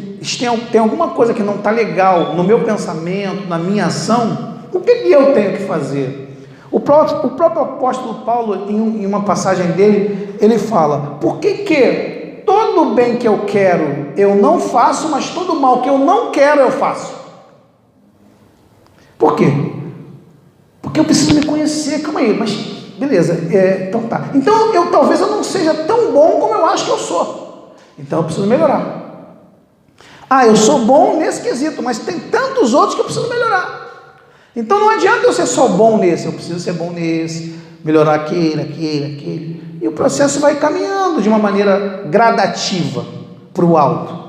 tem alguma coisa que não está legal no meu pensamento, na minha ação, o que eu tenho que fazer? O próprio apóstolo Paulo, em uma passagem dele, ele fala: por que todo o bem que eu quero eu não faço, mas todo o mal que eu não quero eu faço? Por quê? Porque eu preciso me conhecer. Calma aí, mas beleza, então tá. Então talvez eu não seja tão bom como eu acho que eu sou. Então eu preciso melhorar. Eu sou bom nesse quesito, mas tem tantos outros que eu preciso melhorar. Então não adianta eu ser só bom nesse, eu preciso ser bom nesse, melhorar aquele. E o processo vai caminhando de uma maneira gradativa para o alto.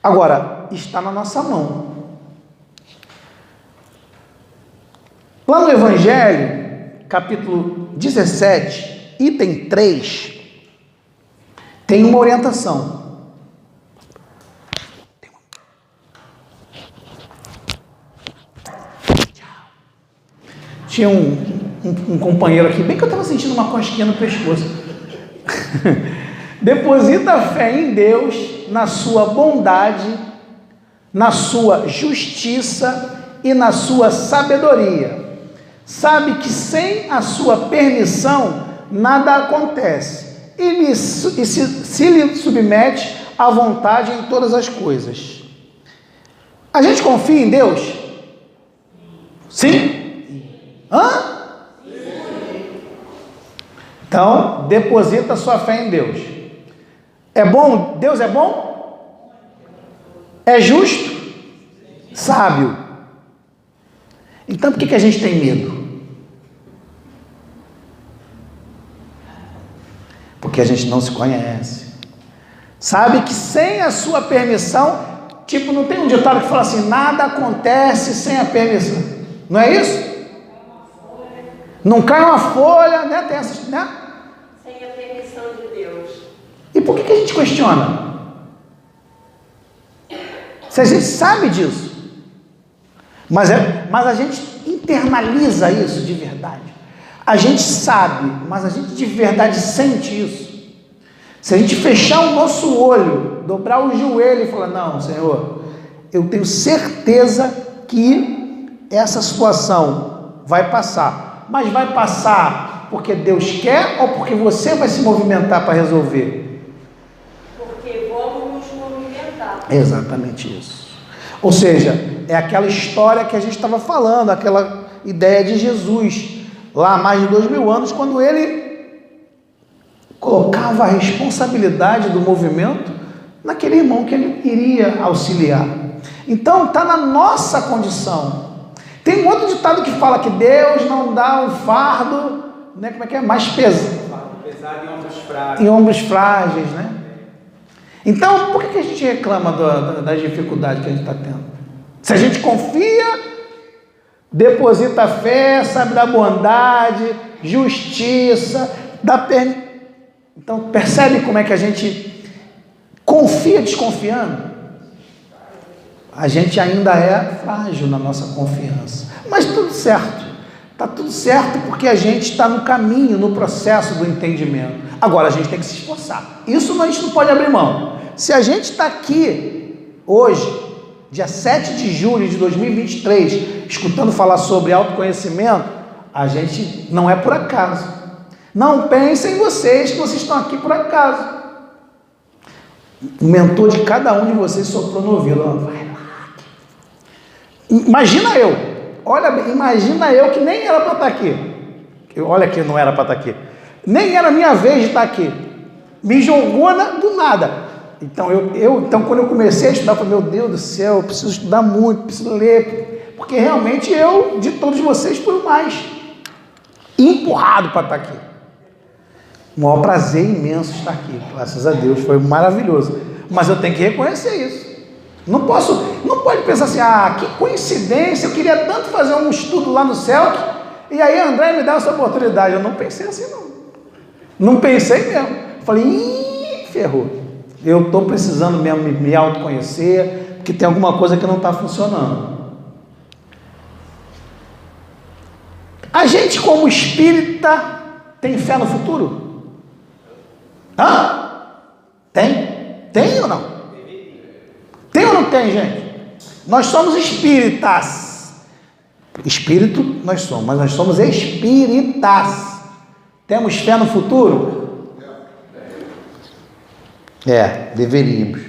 Agora, está na nossa mão. Lá no Evangelho, capítulo 17, item 3, tem uma orientação. Tinha um companheiro aqui, bem que eu estava sentindo uma cosquinha no pescoço. Deposita a fé em Deus, na sua bondade, na sua justiça e na sua sabedoria. Sabe que sem a sua permissão nada acontece e se lhe submete à vontade em todas as coisas. A gente confia em Deus? Sim? Hã? Então, deposita sua fé em Deus. É bom? Deus é bom? É justo? Sábio? Então, por que a gente tem medo? Porque a gente não se conhece. Sabe que sem a sua permissão, tipo, não tem um ditado que fala assim, nada acontece sem a permissão. Não é isso? Não cai uma folha, né? Tem essa, né? Sem a permissão de Deus. E por que a gente questiona? Se a gente sabe disso. Mas a gente internaliza isso de verdade. A gente sabe, mas a gente de verdade sente isso. Se a gente fechar o nosso olho, dobrar o joelho e falar, não, Senhor, eu tenho certeza que essa situação vai passar. Mas vai passar porque Deus quer ou porque você vai se movimentar para resolver? Porque vamos nos movimentar. É exatamente isso. Ou seja, é aquela história que a gente estava falando, aquela ideia de Jesus, lá há mais de 2000 anos, quando ele colocava a responsabilidade do movimento naquele irmão que ele iria auxiliar. Então, está na nossa condição. Tem um outro ditado que fala que Deus não dá um fardo, né, como é que é? Mais pesado Pesado em ombros frágeis. em ombros frágeis, né? Então, por que a gente reclama das dificuldades que a gente está tendo? Se a gente confia, deposita a fé, sabe da bondade, justiça, Então, percebe como é que a gente confia desconfiando? A gente ainda é frágil na nossa confiança. Mas tudo certo. Está tudo certo porque a gente está no caminho, no processo do entendimento. Agora, a gente tem que se esforçar. Isso a gente não pode abrir mão. Se a gente está aqui hoje, dia 7 de julho de 2023, escutando falar sobre autoconhecimento, a gente não é por acaso. Não pensem vocês que vocês estão aqui por acaso. O mentor de cada um de vocês soprou no ouvido. Vai lá. Imagina eu. Olha bem, imagina eu que nem era para estar aqui. Olha que não era para estar aqui. Nem era minha vez de estar aqui. Me jogou do nada. Então, então, quando eu comecei a estudar, eu falei, meu Deus do céu, eu preciso estudar muito, preciso ler. Porque realmente eu, de todos vocês, fui o mais empurrado para estar aqui. Um maior prazer imenso estar aqui, graças a Deus, foi maravilhoso. Mas eu tenho que reconhecer isso. Não pode pensar assim, que coincidência, eu queria tanto fazer um estudo lá no CELC, e aí André me dá essa oportunidade. Eu não pensei assim, não. Não pensei mesmo. Falei, ferrou. Eu estou precisando mesmo me autoconhecer, porque tem alguma coisa que não está funcionando. A gente, como espírita, tem fé no futuro? Tem? Tem ou não? Tem ou não tem, gente? Nós somos espíritas. Espírito nós somos, mas nós somos espíritas. Temos fé no futuro? Deveríamos.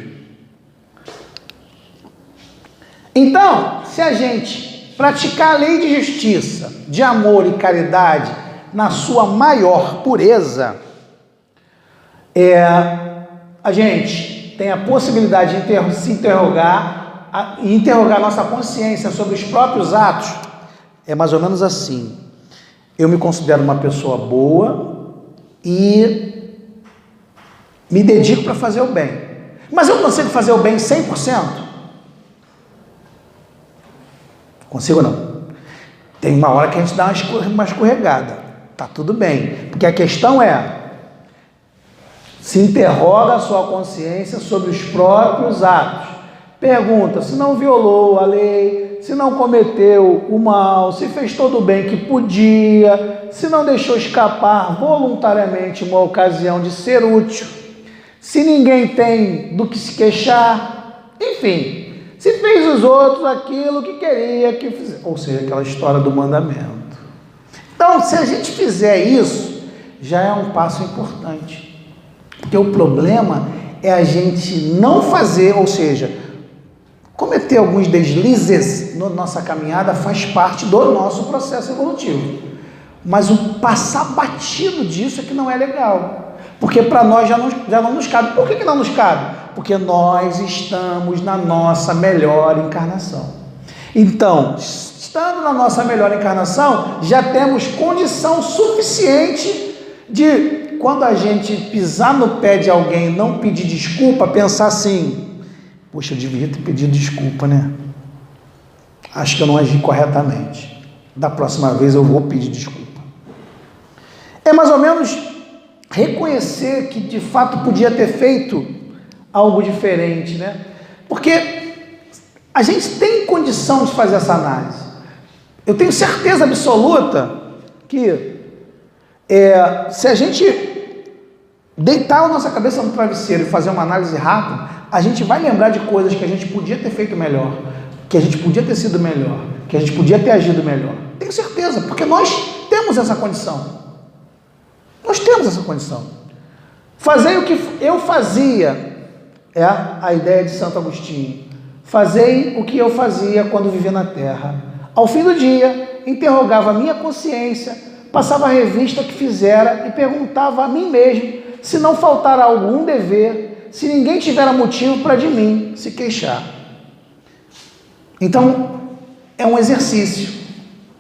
Então, se a gente praticar a lei de justiça, de amor e caridade na sua maior pureza, a gente tem a possibilidade de se interrogar, interrogar nossa consciência sobre os próprios atos, é mais ou menos assim. Eu me considero uma pessoa boa e me dedico para fazer o bem. Mas eu consigo fazer o bem 100%? Consigo não. Tem uma hora que a gente dá uma escorregada. Tá tudo bem. Porque a questão é, se interroga a sua consciência sobre os próprios atos. Pergunta se não violou a lei, se não cometeu o mal, se fez todo o bem que podia, se não deixou escapar voluntariamente uma ocasião de ser útil, se ninguém tem do que se queixar, enfim, se fez os outros aquilo que queria que fizesse, ou seja, aquela história do mandamento. Então, se a gente fizer isso, já é um passo importante, porque o problema é a gente não fazer, ou seja, cometer alguns deslizes na nossa caminhada faz parte do nosso processo evolutivo, mas o passar batido disso é que não é legal. Porque para nós já não nos cabe. Por que não nos cabe? Porque nós estamos na nossa melhor encarnação. Então, estando na nossa melhor encarnação, já temos condição suficiente de, quando a gente pisar no pé de alguém e não pedir desculpa, pensar assim, poxa, eu devia ter pedido desculpa, né? Acho que eu não agi corretamente. Da próxima vez eu vou pedir desculpa. É mais ou menos reconhecer que de fato podia ter feito algo diferente, né? Porque a gente tem condição de fazer essa análise. Eu tenho certeza absoluta que se a gente deitar a nossa cabeça no travesseiro e fazer uma análise rápida, a gente vai lembrar de coisas que a gente podia ter feito melhor, que a gente podia ter sido melhor, que a gente podia ter agido melhor. Tenho certeza, porque nós temos essa condição. Nós temos essa condição. Fazei o que eu fazia, é a ideia de Santo Agostinho. Fazei o que eu fazia quando vivia na terra. Ao fim do dia, interrogava a minha consciência, passava a revista que fizera e perguntava a mim mesmo se não faltara algum dever, se ninguém tivera motivo para de mim se queixar. Então, é um exercício.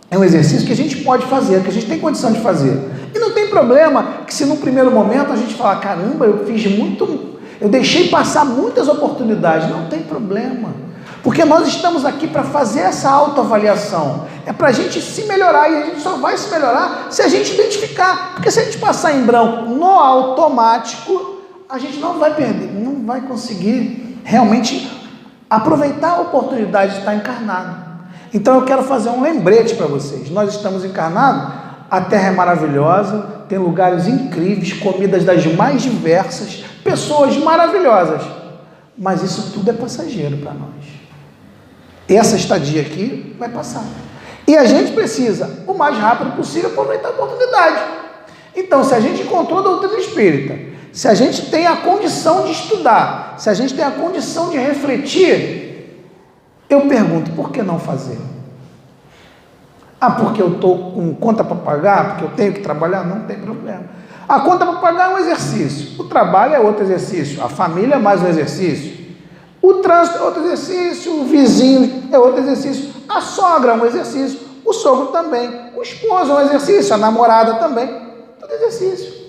É um exercício que a gente pode fazer, que a gente tem condição de fazer. E não tem problema que se no primeiro momento a gente falar, caramba, eu deixei passar muitas oportunidades. Não tem problema. Porque nós estamos aqui para fazer essa autoavaliação. É para a gente se melhorar, e a gente só vai se melhorar se a gente identificar. Porque se a gente passar em branco no automático, a gente não vai perder, não vai conseguir realmente aproveitar a oportunidade de estar encarnado. Então eu quero fazer um lembrete para vocês. Nós estamos encarnados, a Terra é maravilhosa, tem lugares incríveis, comidas das mais diversas, pessoas maravilhosas, mas isso tudo é passageiro para nós. Essa estadia aqui vai passar. E a gente precisa, o mais rápido possível, aproveitar a oportunidade. Então, se a gente encontrou a doutrina espírita, se a gente tem a condição de estudar, se a gente tem a condição de refletir, eu pergunto, por que não fazer? Ah, porque eu estou com conta para pagar, porque eu tenho que trabalhar? Não tem problema. A conta para pagar é um exercício, o trabalho é outro exercício, a família é mais um exercício, o trânsito é outro exercício, o vizinho é outro exercício, a sogra é um exercício, o sogro também, o esposo é um exercício, a namorada também, tudo exercício.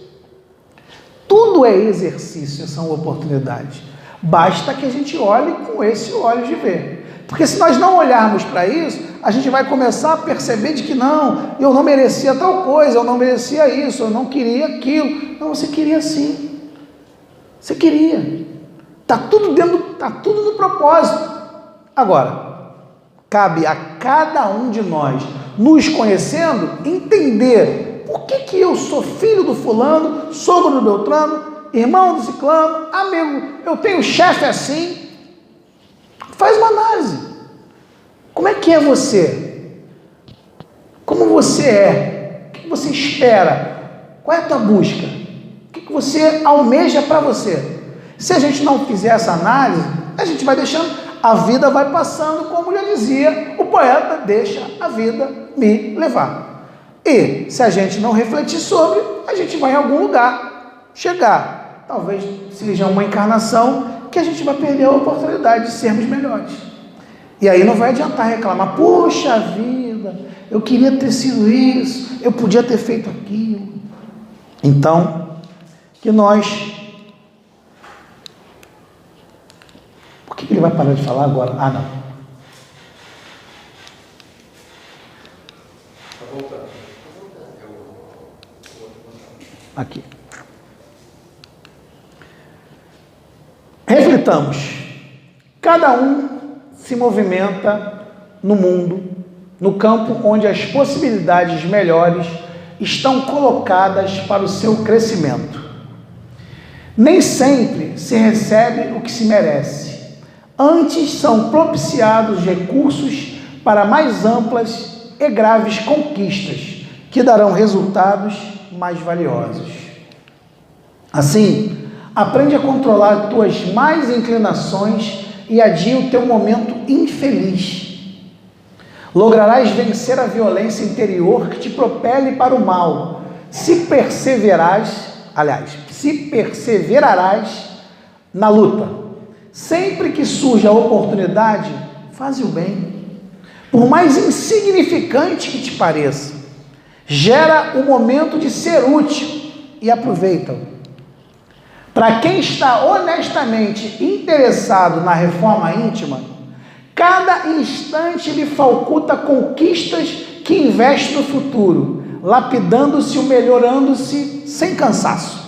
Tudo é exercício, são oportunidades. Basta que a gente olhe com esse olho de ver. Porque se nós não olharmos para isso, a gente vai começar a perceber de que não, eu não merecia tal coisa, eu não merecia isso, eu não queria aquilo. Não, você queria sim. Você queria. Está tudo no propósito. Agora, cabe a cada um de nós, nos conhecendo, entender por que eu sou filho do fulano, sogro do Beltrano, irmão do ciclano, amigo, eu tenho chefe assim. Faz uma análise. Como é que é você? Como você é? O que você espera? Qual é a tua busca? O que você almeja para você? Se a gente não fizer essa análise, a gente vai deixando, a vida vai passando, como já dizia o poeta, deixa a vida me levar. E se a gente não refletir sobre, a gente vai em algum lugar chegar. Talvez seja uma encarnação que a gente vai perder a oportunidade de sermos melhores. E aí não vai adiantar reclamar, poxa vida, eu queria ter sido isso, eu podia ter feito aquilo. Então, que nós... Por que ele vai parar de falar agora? Ah, não. Tá voltando. Aqui. Reflitamos. Cada um se movimenta no mundo, no campo onde as possibilidades melhores estão colocadas para o seu crescimento. Nem sempre se recebe o que se merece. Antes são propiciados recursos para mais amplas e graves conquistas, que darão resultados mais valiosos. Assim, aprende a controlar tuas más inclinações e adia o teu momento infeliz. Lograrás vencer a violência interior que te propele para o mal, se perseverarás na luta. Sempre que surja a oportunidade, faze o bem. Por mais insignificante que te pareça, gera o momento de ser útil e aproveita-o. Para quem está honestamente interessado na reforma íntima, cada instante lhe faculta conquistas que investe no futuro, lapidando-se ou melhorando-se sem cansaço.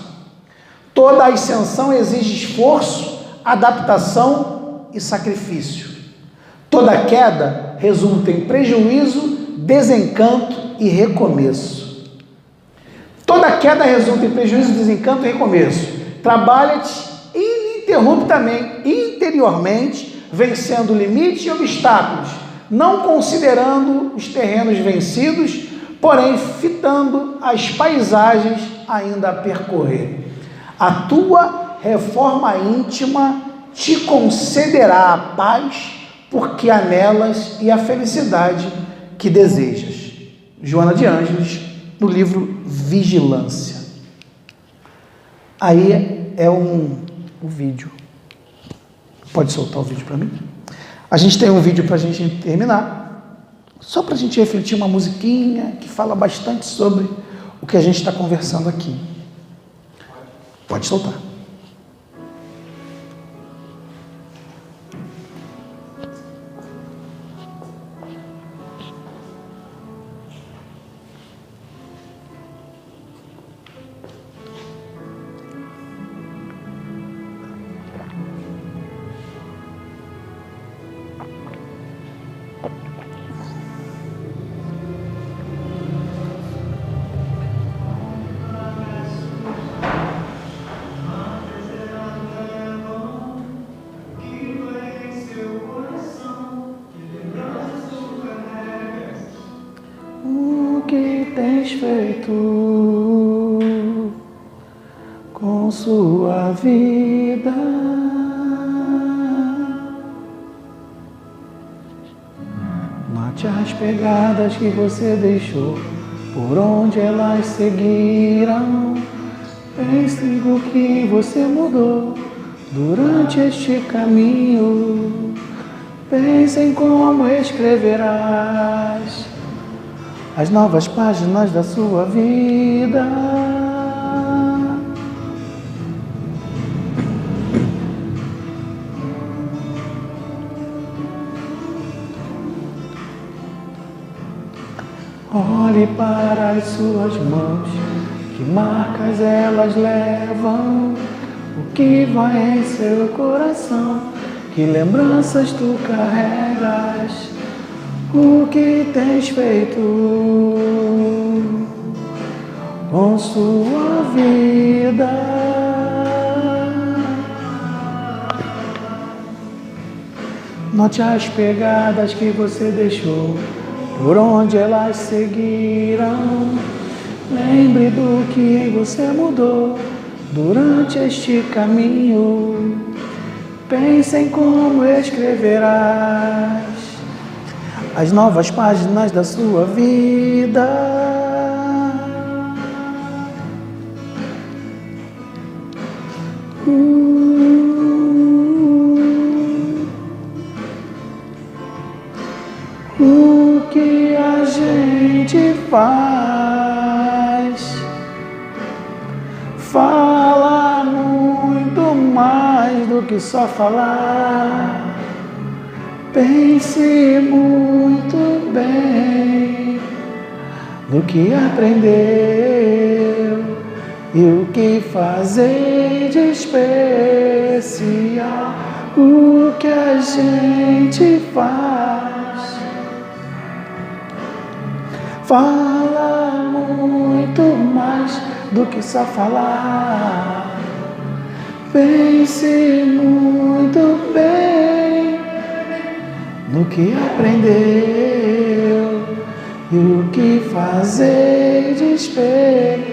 Toda ascensão exige esforço, adaptação e sacrifício. Toda queda resulta em prejuízo, desencanto e recomeço. Toda queda resulta em prejuízo, desencanto e recomeço. Trabalha-te ininterruptamente, interiormente, vencendo limites e obstáculos, não considerando os terrenos vencidos, porém fitando as paisagens ainda a percorrer. A tua reforma íntima te concederá a paz, porque há nelas e a felicidade que desejas. Joana de Ângeles, no livro Vigilância. Aí é o vídeo. Pode soltar o vídeo para mim? A gente tem um vídeo para a gente terminar, só para a gente refletir, uma musiquinha que fala bastante sobre o que a gente está conversando aqui. Pode soltar. O que tens feito com sua vida? Note as pegadas que você deixou, por onde elas seguiram. Pense no que você mudou durante este caminho. Pense em como escreverás as novas páginas da sua vida. Olhe para as suas mãos, que marcas elas levam, o que vai em seu coração, que lembranças tu carregas. O que tens feito com sua vida? Note as pegadas que você deixou, por onde elas seguiram. Lembre do que você mudou durante este caminho. Pense em como escreverás as novas páginas da sua vida. faz. Fala muito mais do que só falar. Pense muito bem no que aprendeu e o que fazer de especial. O que a gente faz. Fala muito mais do que só falar. Pense muito bem no que aprendeu e o que fazer de especial.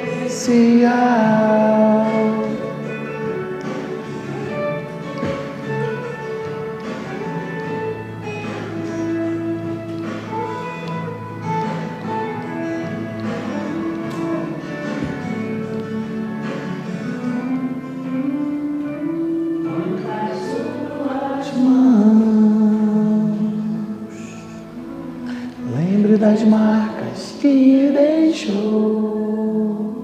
Lembre das marcas que deixou.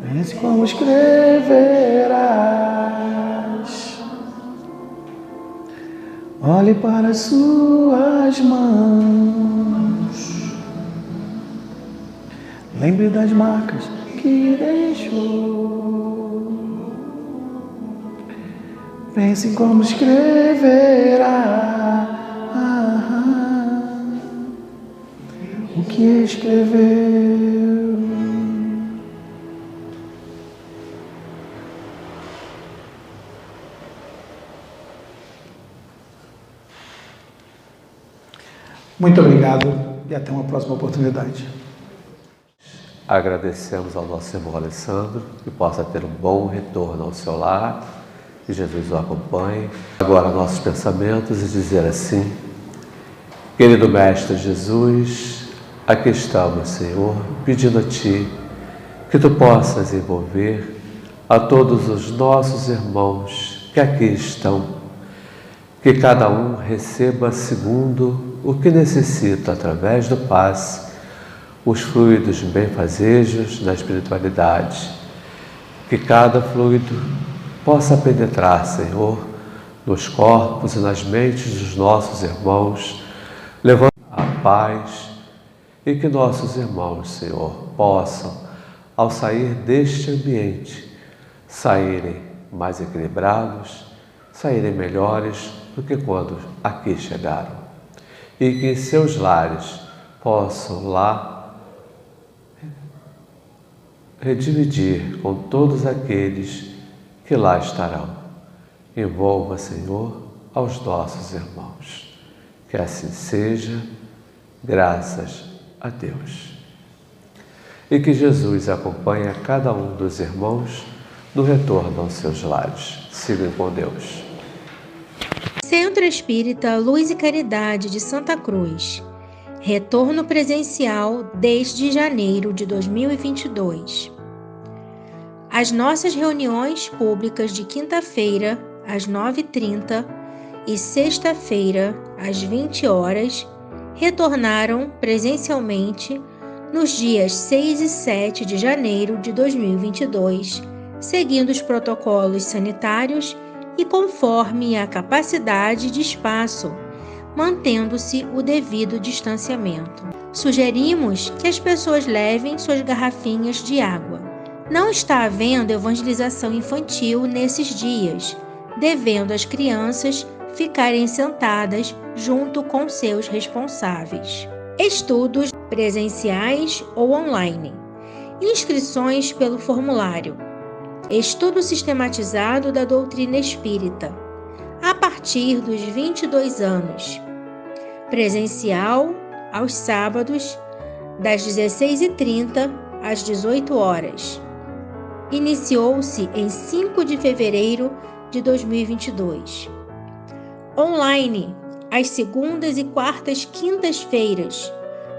Pense como escreverás. Olhe para as suas mãos. Lembre das marcas que deixou. Pense como escreverá o que escreveu. Muito obrigado e até uma próxima oportunidade. Agradecemos ao nosso irmão Alessandro, que possa ter um bom retorno ao seu lar, que Jesus o acompanhe. Agora nossos pensamentos e dizer assim: querido Mestre Jesus, aqui estamos, Senhor, pedindo a Ti que Tu possas envolver a todos os nossos irmãos que aqui estão, que cada um receba segundo o que necessita através do passe, os fluidos benfazejos na espiritualidade, que cada fluido possa penetrar, Senhor, nos corpos e nas mentes dos nossos irmãos, levando a paz, e que nossos irmãos, Senhor, possam, ao sair deste ambiente, saírem mais equilibrados, saírem melhores do que quando aqui chegaram. E que em seus lares possam lá redividir com todos aqueles que lá estarão. Envolva, Senhor, aos nossos irmãos. Que assim seja, graças a Deus. E que Jesus acompanhe a cada um dos irmãos no retorno aos seus lares. Sigam com Deus. Centro Espírita Luz e Caridade de Santa Cruz. Retorno presencial desde janeiro de 2022. As nossas reuniões públicas de quinta-feira, às 9h30, e sexta-feira, às 20 horas, retornaram presencialmente nos dias 6 e 7 de janeiro de 2022, seguindo os protocolos sanitários e conforme a capacidade de espaço, mantendo-se o devido distanciamento. Sugerimos que as pessoas levem suas garrafinhas de água. Não está havendo evangelização infantil nesses dias, devendo as crianças ficarem sentadas junto com seus responsáveis. Estudos presenciais ou online. Inscrições pelo formulário. Estudo sistematizado da doutrina espírita, a partir dos 22 anos. Presencial, aos sábados, das 16h30 às 18 horas. Iniciou-se em 5 de fevereiro de 2022. Online, às segundas e quartas quintas-feiras,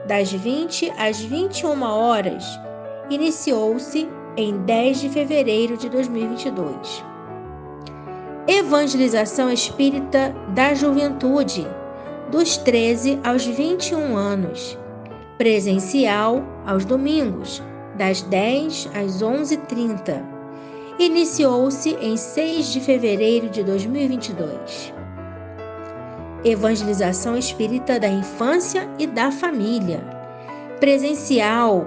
das 20 às 21 horas. Iniciou-se em 10 de fevereiro de 2022. Evangelização Espírita da Juventude, dos 13 aos 21 anos. presencial aos domingos, das 10 às 11h30. Iniciou-se em 6 de fevereiro de 2022. Evangelização espírita da infância e da família, presencial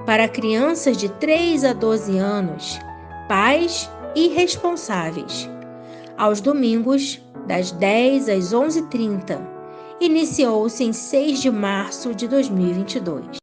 para crianças de 3 a 12 anos, pais e responsáveis, aos domingos, das 10 às 11h30. Iniciou-se em 6 de março de 2022.